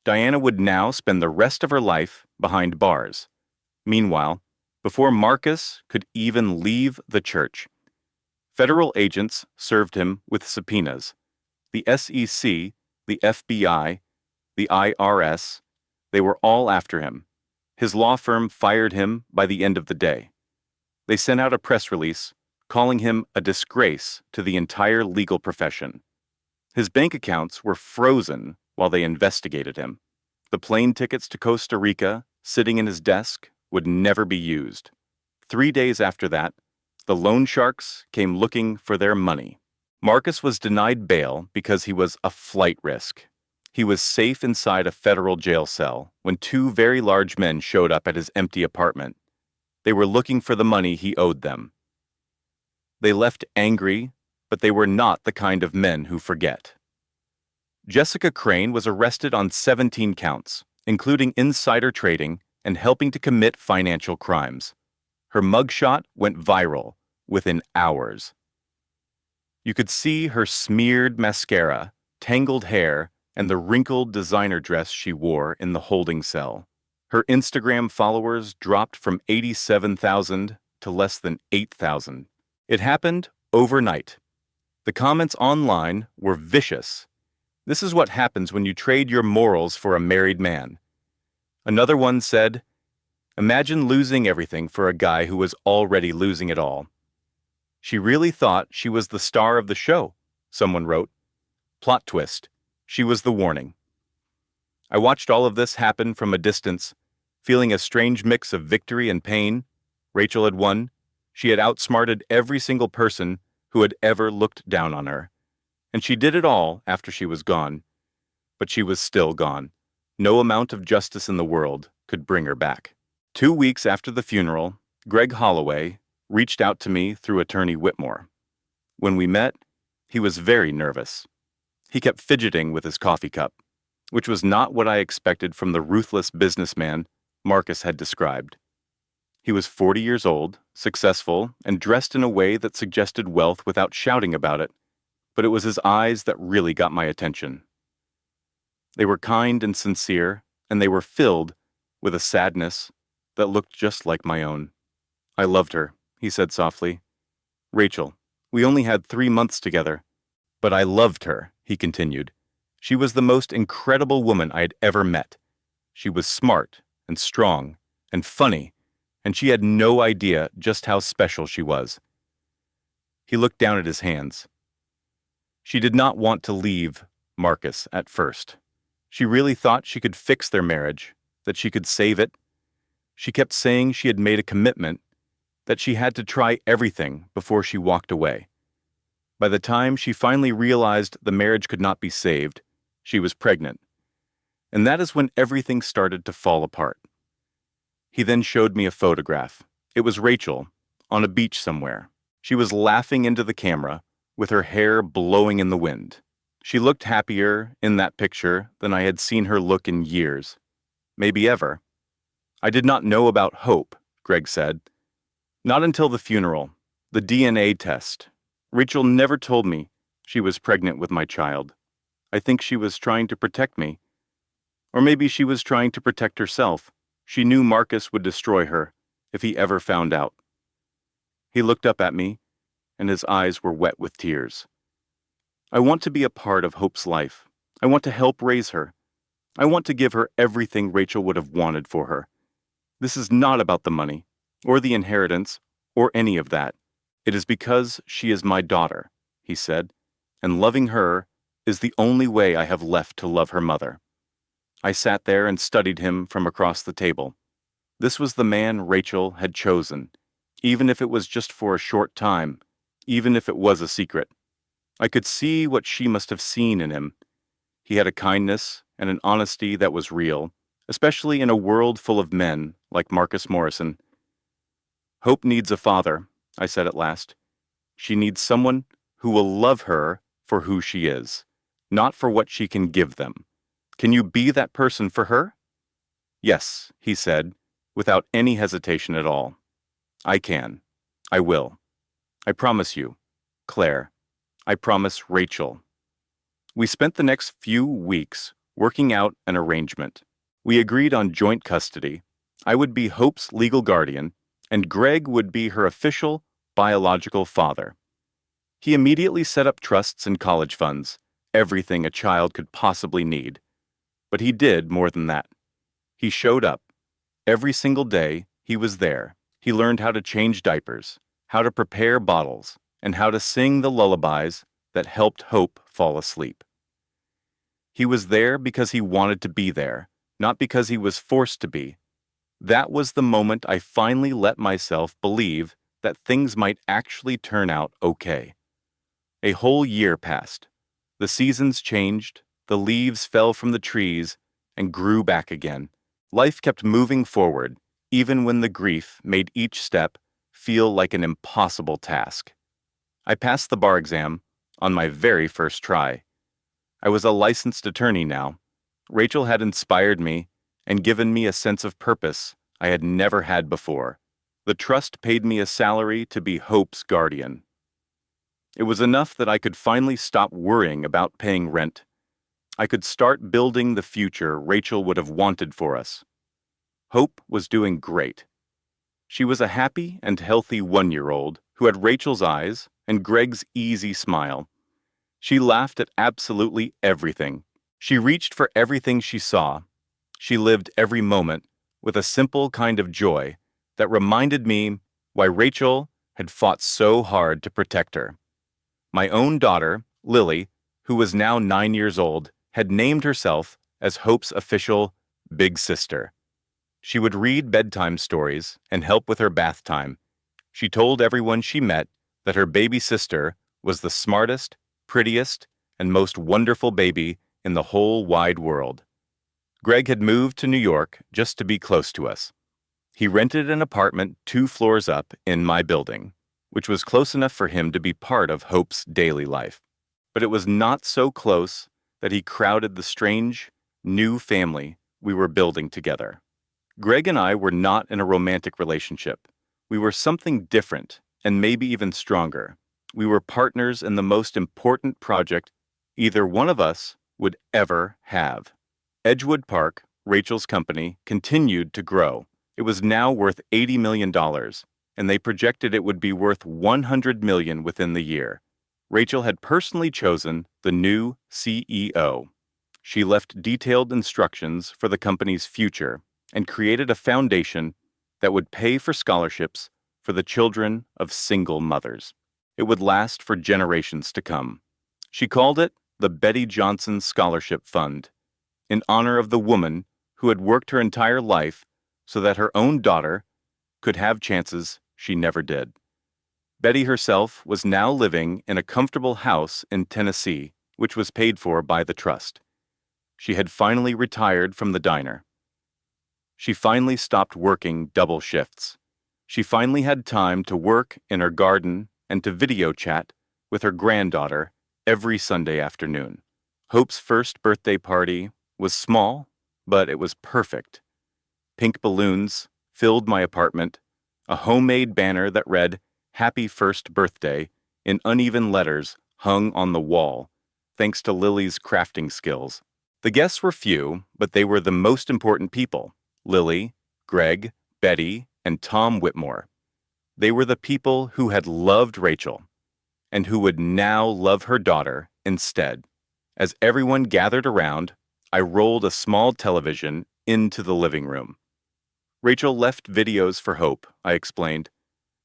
Diana would now spend the rest of her life behind bars. Meanwhile, before Marcus could even leave the church, federal agents served him with subpoenas. The SEC, the FBI, the IRS, they were all after him. His law firm fired him by the end of the day. They sent out a press release calling him a disgrace to the entire legal profession. His bank accounts were frozen while they investigated him. The plane tickets to Costa Rica, sitting in his desk, would never be used. 3 days after that, the loan sharks came looking for their money. Marcus was denied bail because he was a flight risk. He was safe inside a federal jail cell when 2 very large men showed up at his empty apartment. They were looking for the money he owed them. They left angry, but they were not the kind of men who forget. Jessica Crane was arrested on 17 counts, including insider trading and helping to commit financial crimes. Her mugshot went viral within hours. You could see her smeared mascara, tangled hair, and the wrinkled designer dress she wore in the holding cell. Her Instagram followers dropped from 87,000 to less than 8,000. It happened overnight. The comments online were vicious. This is what happens when you trade your morals for a married man. Another one said, imagine losing everything for a guy who was already losing it all. She really thought she was the star of the show, someone wrote. Plot twist. She was the warning. I watched all of this happen from a distance, feeling a strange mix of victory and pain. Rachel had won. She had outsmarted every single person who had ever looked down on her. And she did it all after she was gone. But she was still gone. No amount of justice in the world could bring her back. 2 weeks after the funeral, Greg Holloway reached out to me through attorney Whitmore. When we met, he was very nervous. He kept fidgeting with his coffee cup, which was not what I expected from the ruthless businessman Marcus had described. He was 40 years old, successful, and dressed in a way that suggested wealth without shouting about it. but it was his eyes that really got my attention. They were kind and sincere, and they were filled with a sadness that looked just like my own. "I loved her," he said softly. "Rachel, we only had 3 months together. But I loved her," he continued. "She was the most incredible woman I had ever met. She was smart and strong and funny, and she had no idea just how special she was." He looked down at his hands. She did not want to leave Marcus at first. She really thought she could fix their marriage, that she could save it. She kept saying she had made a commitment, that she had to try everything before she walked away. By the time she finally realized the marriage could not be saved, she was pregnant. And that is when everything started to fall apart. He then showed me a photograph. It was Rachel, on a beach somewhere. She was laughing into the camera, with her hair blowing in the wind. She looked happier in that picture than I had seen her look in years, maybe ever. "I did not know about hope," Greg said. "Not until the funeral, the DNA test. Rachel never told me she was pregnant with my child. I think she was trying to protect me. Or maybe she was trying to protect herself. She knew Marcus would destroy her if he ever found out." He looked up at me, and his eyes were wet with tears. "I want to be a part of Hope's life. I want to help raise her. I want to give her everything Rachel would have wanted for her. This is not about the money, or the inheritance, or any of that. It is because she is my daughter," he said, "and loving her is the only way I have left to love her mother." I sat there and studied him from across the table. This was the man Rachel had chosen, even if it was just for a short time, even if it was a secret. I could see what she must have seen in him. He had a kindness and an honesty that was real, especially in a world full of men like Marcus Morrison. "Hope needs a father," I said at last. "She needs someone who will love her for who she is, not for what she can give them. Can you be that person for her?" "Yes," he said, without any hesitation at all. "I can. I will. I promise you, Claire. I promise Rachel." We spent the next few weeks working out an arrangement. We agreed on joint custody. I would be Hope's legal guardian, and Greg would be her official biological father. He immediately set up trusts and college funds, everything a child could possibly need. But he did more than that. He showed up. Every single day, he was there. He learned how to change diapers, how to prepare bottles, and how to sing the lullabies that helped Hope fall asleep. He was there because he wanted to be there, not because he was forced to be. That was the moment I finally let myself believe that things might actually turn out okay. A whole year passed. The seasons changed, the leaves fell from the trees and grew back again. Life kept moving forward, even when the grief made each step feel like an impossible task. I passed the bar exam on my very first try. I was a licensed attorney now. Rachel had inspired me and given me a sense of purpose I had never had before. The trust paid me a salary to be Hope's guardian. It was enough that I could finally stop worrying about paying rent. I could start building the future Rachel would have wanted for us. Hope was doing great. She was a happy and healthy 1-year-old who had Rachel's eyes and Greg's easy smile. She laughed at absolutely everything. She reached for everything she saw. She lived every moment with a simple kind of joy that reminded me why Rachel had fought so hard to protect her. My own daughter, Lily, who was now 9 years old, had named herself as Hope's official big sister. She would read bedtime stories and help with her bath time. She told everyone she met that her baby sister was the smartest, prettiest, and most wonderful baby in the whole wide world. Greg had moved to New York just to be close to us. He rented an apartment 2 floors up in my building, which was close enough for him to be part of Hope's daily life. But it was not so close that he crowded the strange, new family we were building together. Greg and I were not in a romantic relationship. We were something different and maybe even stronger. We were partners in the most important project either one of us would ever have. Edgewood Park, Rachel's company, continued to grow. It was now worth $80 million, and they projected it would be worth $100 million within the year. Rachel had personally chosen the new CEO. She left detailed instructions for the company's future and created a foundation that would pay for scholarships for the children of single mothers. It would last for generations to come. She called it the Betty Johnson Scholarship Fund, in honor of the woman who had worked her entire life so that her own daughter could have chances she never did. Betty herself was now living in a comfortable house in Tennessee, which was paid for by the trust. She had finally retired from the diner. She finally stopped working double shifts. She finally had time to work in her garden and to video chat with her granddaughter every Sunday afternoon. Hope's first birthday party was small, but it was perfect. Pink balloons filled my apartment, a homemade banner that read, "Happy First Birthday," in uneven letters hung on the wall, thanks to Lily's crafting skills. The guests were few, but they were the most important people: Lily, Greg, Betty, and Tom Whitmore. They were the people who had loved Rachel and who would now love her daughter instead. As everyone gathered around, I rolled a small television into the living room. Rachel left videos for Hope, I explained.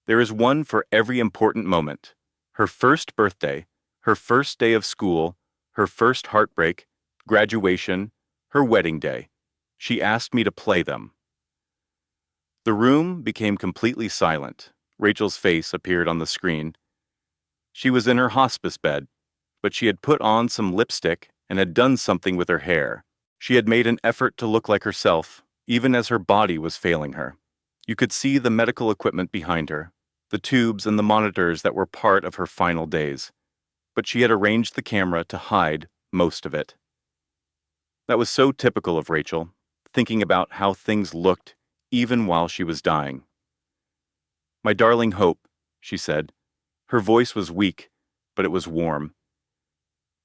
There is one for every important moment: her first birthday, her first day of school, her first heartbreak, graduation, her wedding day. She asked me to play them. The room became completely silent. Rachel's face appeared on the screen. She was in her hospice bed, but she had put on some lipstick and had done something with her hair. She had made an effort to look like herself, even as her body was failing her. You could see the medical equipment behind her, the tubes and the monitors that were part of her final days, but she had arranged the camera to hide most of it. That was so typical of Rachel, thinking about how things looked even while she was dying. "My darling Hope," she said. Her voice was weak, but it was warm.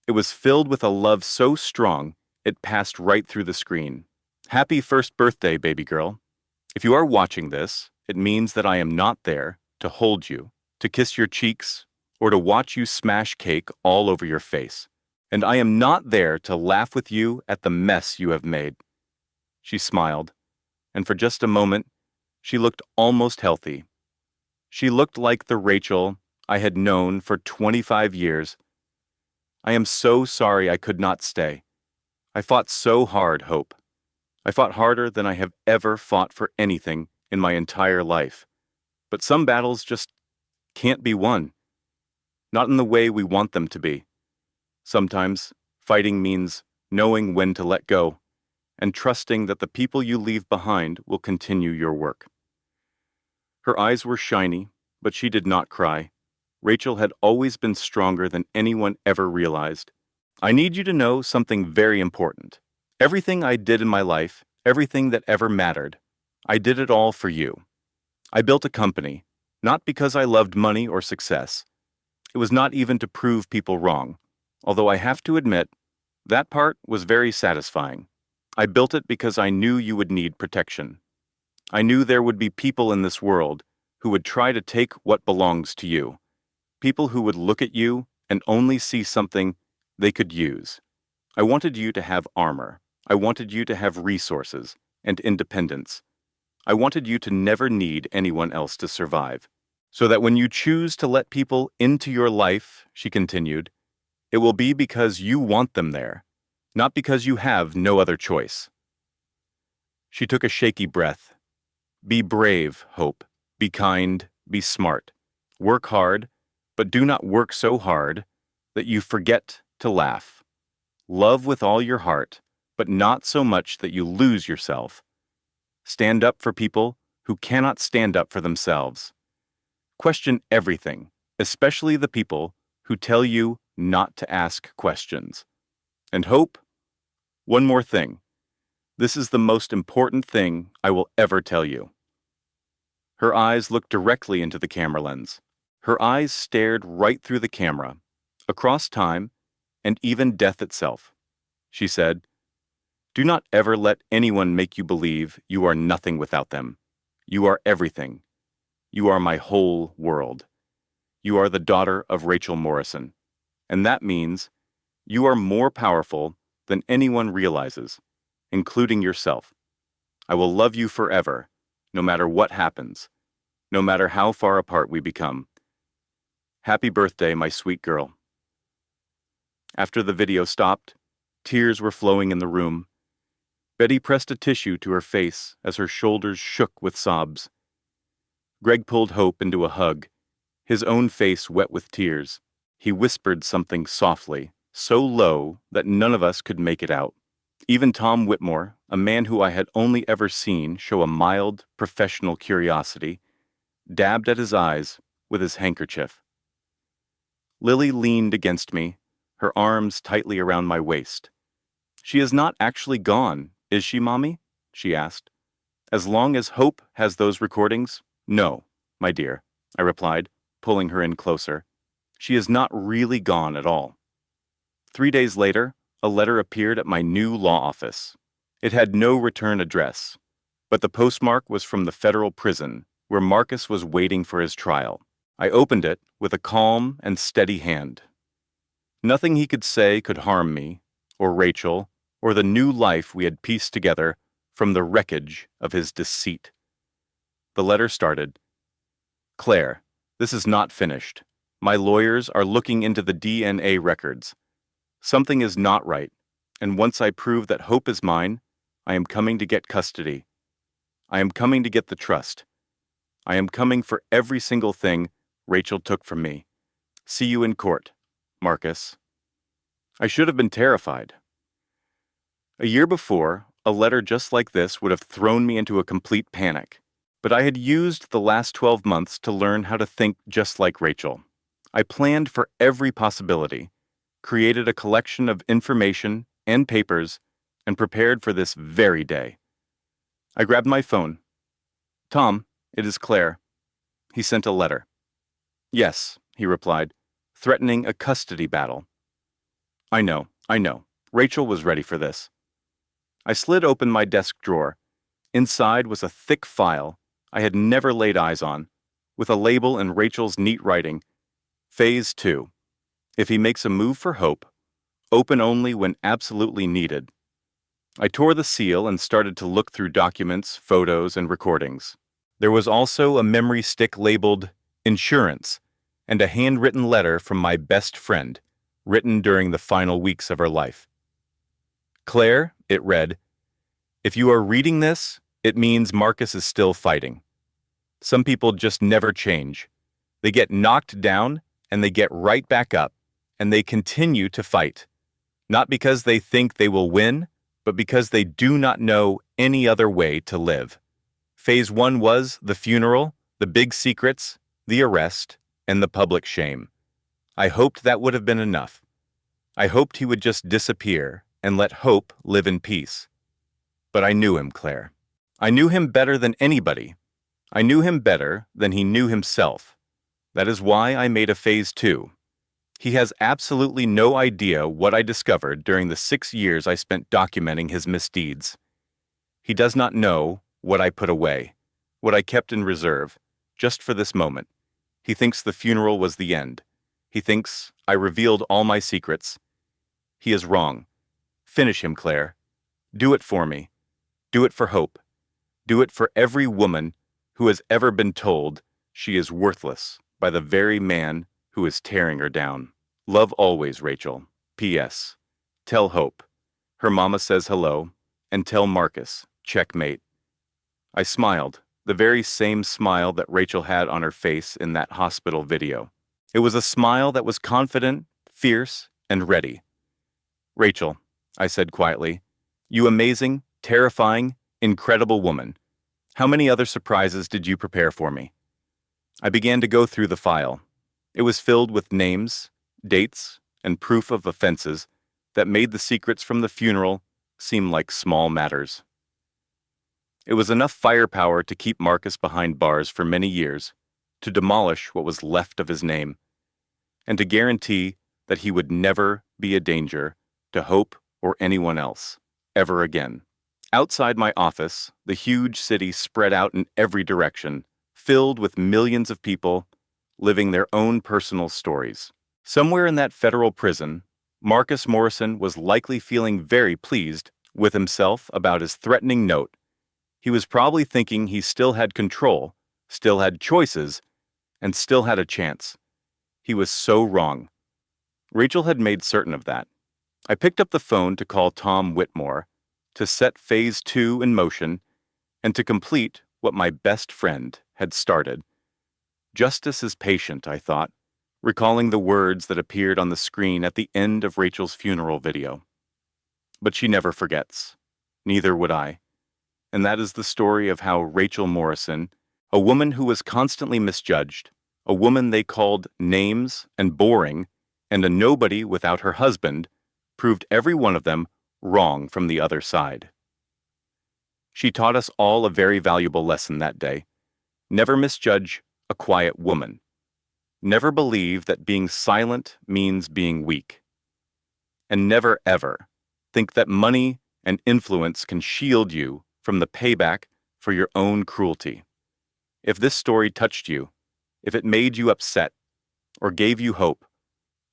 It was filled with a love so strong it passed right through the screen. "Happy first birthday, baby girl. If you are watching this, it means that I am not there to hold you, to kiss your cheeks, or to watch you smash cake all over your face. And I am not there to laugh with you at the mess you have made." She smiled, and for just a moment, she looked almost healthy. She looked like the Rachel I had known for 25 years. "I am so sorry I could not stay. I fought so hard, Hope. I fought harder than I have ever fought for anything in my entire life. But some battles just can't be won. Not in the way we want them to be. Sometimes fighting means knowing when to let go and trusting that the people you leave behind will continue your work." Her eyes were shiny, but she did not cry. Rachel had always been stronger than anyone ever realized. "I need you to know something very important. Everything I did in my life, everything that ever mattered, I did it all for you. I built a company, not because I loved money or success. It was not even to prove people wrong, although I have to admit, that part was very satisfying. I built it because I knew you would need protection. I knew there would be people in this world who would try to take what belongs to you. People who would look at you and only see something they could use. I wanted you to have armor. I wanted you to have resources and independence. I wanted you to never need anyone else to survive. So that when you choose to let people into your life," she continued, "it will be because you want them there, not because you have no other choice." She took a shaky breath. "Be brave, Hope. Be kind. Be smart. Work hard, but do not work so hard that you forget to laugh. Love with all your heart, but not so much that you lose yourself. Stand up for people who cannot stand up for themselves. Question everything, especially the people who tell you not to ask questions. And Hope, one more thing. This is the most important thing I will ever tell you." Her eyes looked directly into the camera lens. Her eyes stared right through the camera, across time, and even death itself. She said, "Do not ever let anyone make you believe you are nothing without them. You are everything. You are my whole world. You are the daughter of Rachel Morrison. And that means you are more powerful than anyone realizes, including yourself. I will love you forever, no matter what happens, no matter how far apart we become. Happy birthday, my sweet girl." After the video stopped, tears were flowing in the room. Betty pressed a tissue to her face as her shoulders shook with sobs. Greg pulled Hope into a hug, his own face wet with tears. He whispered something softly, so low that none of us could make it out. Even Tom Whitmore, a man who I had only ever seen show a mild, professional curiosity, dabbed at his eyes with his handkerchief. Lily leaned against me, her arms tightly around my waist. "She is not actually gone, is she, Mommy?" she asked. "As long as Hope has those recordings, no, my dear," I replied, pulling her in closer. "She is not really gone at all." 3 days later, a letter appeared at my new law office. It had no return address, but the postmark was from the federal prison, where Marcus was waiting for his trial. I opened it with a calm and steady hand. Nothing he could say could harm me, or Rachel, or the new life we had pieced together from the wreckage of his deceit. The letter started, "Claire, this is not finished. My lawyers are looking into the DNA records. Something is not right, and once I prove that Hope is mine, I am coming to get custody. I am coming to get the trust. I am coming for every single thing Rachel took from me. See you in court, Marcus." I should have been terrified. A year before, a letter just like this would have thrown me into a complete panic. But I had used the last 12 months to learn how to think just like Rachel. I planned for every possibility, created a collection of information and papers, and prepared for this very day. I grabbed my phone. "Tom, it is Claire." He sent a letter. "Yes," he replied, threatening a custody battle. I know. Rachel was ready for this." I slid open my desk drawer. Inside was a thick file I had never laid eyes on, with a label in Rachel's neat writing, "Phase 2. If he makes a move for Hope, open only when absolutely needed." I tore the seal and started to look through documents, photos, and recordings. There was also a memory stick labeled "Insurance" and a handwritten letter from my best friend, written during the final weeks of her life. "Claire," it read, "if you are reading this, it means Marcus is still fighting. Some people just never change. They get knocked down, and they get right back up, and they continue to fight. Not because they think they will win, but because they do not know any other way to live. Phase 1 was the funeral, the big secrets, the arrest, and the public shame. I hoped that would have been enough. I hoped he would just disappear and let Hope live in peace. But I knew him, Claire. I knew him better than anybody. I knew him better than he knew himself. That is why I made a phase 2. He has absolutely no idea what I discovered during the 6 years I spent documenting his misdeeds. He does not know what I put away, what I kept in reserve, just for this moment. He thinks the funeral was the end. He thinks I revealed all my secrets. He is wrong. Finish him, Claire. Do it for me. Do it for Hope. Do it for every woman who has ever been told she is worthless by the very man who is tearing her down. Love always, Rachel. P.S. Tell Hope. Her mama says hello, and tell Marcus, checkmate. I smiled, the very same smile that Rachel had on her face in that hospital video. It was a smile that was confident, fierce, and ready. Rachel, I said quietly, you amazing, terrifying, incredible woman. How many other surprises did you prepare for me? I began to go through the file. It was filled with names, dates, and proof of offenses that made the secrets from the funeral seem like small matters. It was enough firepower to keep Marcus behind bars for many years, to demolish what was left of his name, and to guarantee that he would never be a danger to Hope or anyone else, ever again. Outside my office, the huge city spread out in every direction, filled with millions of people living their own personal stories. Somewhere in that federal prison, Marcus Morrison was likely feeling very pleased with himself about his threatening note. He was probably thinking he still had control, still had choices, and still had a chance. He was so wrong. Rachel had made certain of that. I picked up the phone to call Tom Whitmore, to set Phase 2 in motion, and to complete what my best friend had started. Justice is patient, I thought, recalling the words that appeared on the screen at the end of Rachel's funeral video. But she never forgets. Neither would I. And that is the story of how Rachel Morrison, a woman who was constantly misjudged, a woman they called names and boring, and a nobody without her husband, proved every one of them wrong from the other side. She taught us all a very valuable lesson that day. Never misjudge a quiet woman. Never believe that being silent means being weak. And never ever think that money and influence can shield you from the payback for your own cruelty. If this story touched you, if it made you upset, or gave you hope,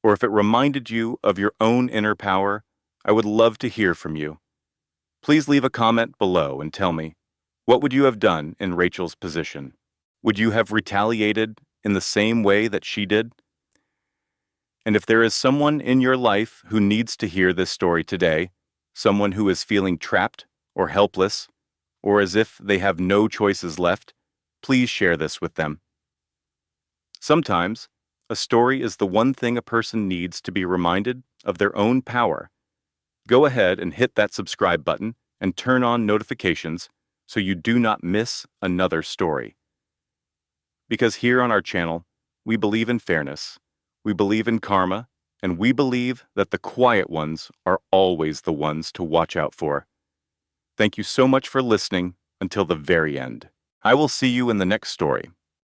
or if it reminded you of your own inner power, I would love to hear from you. Please leave a comment below and tell me, what would you have done in Rachel's position? Would you have retaliated in the same way that she did? And if there is someone in your life who needs to hear this story today, someone who is feeling trapped or helpless, or as if they have no choices left, please share this with them. Sometimes, a story is the one thing a person needs to be reminded of their own power. Go ahead and hit that subscribe button and turn on notifications so you do not miss another story. Because here on our channel, we believe in fairness, we believe in karma, and we believe that the quiet ones are always the ones to watch out for. Thank you so much for listening until the very end. I will see you in the next story.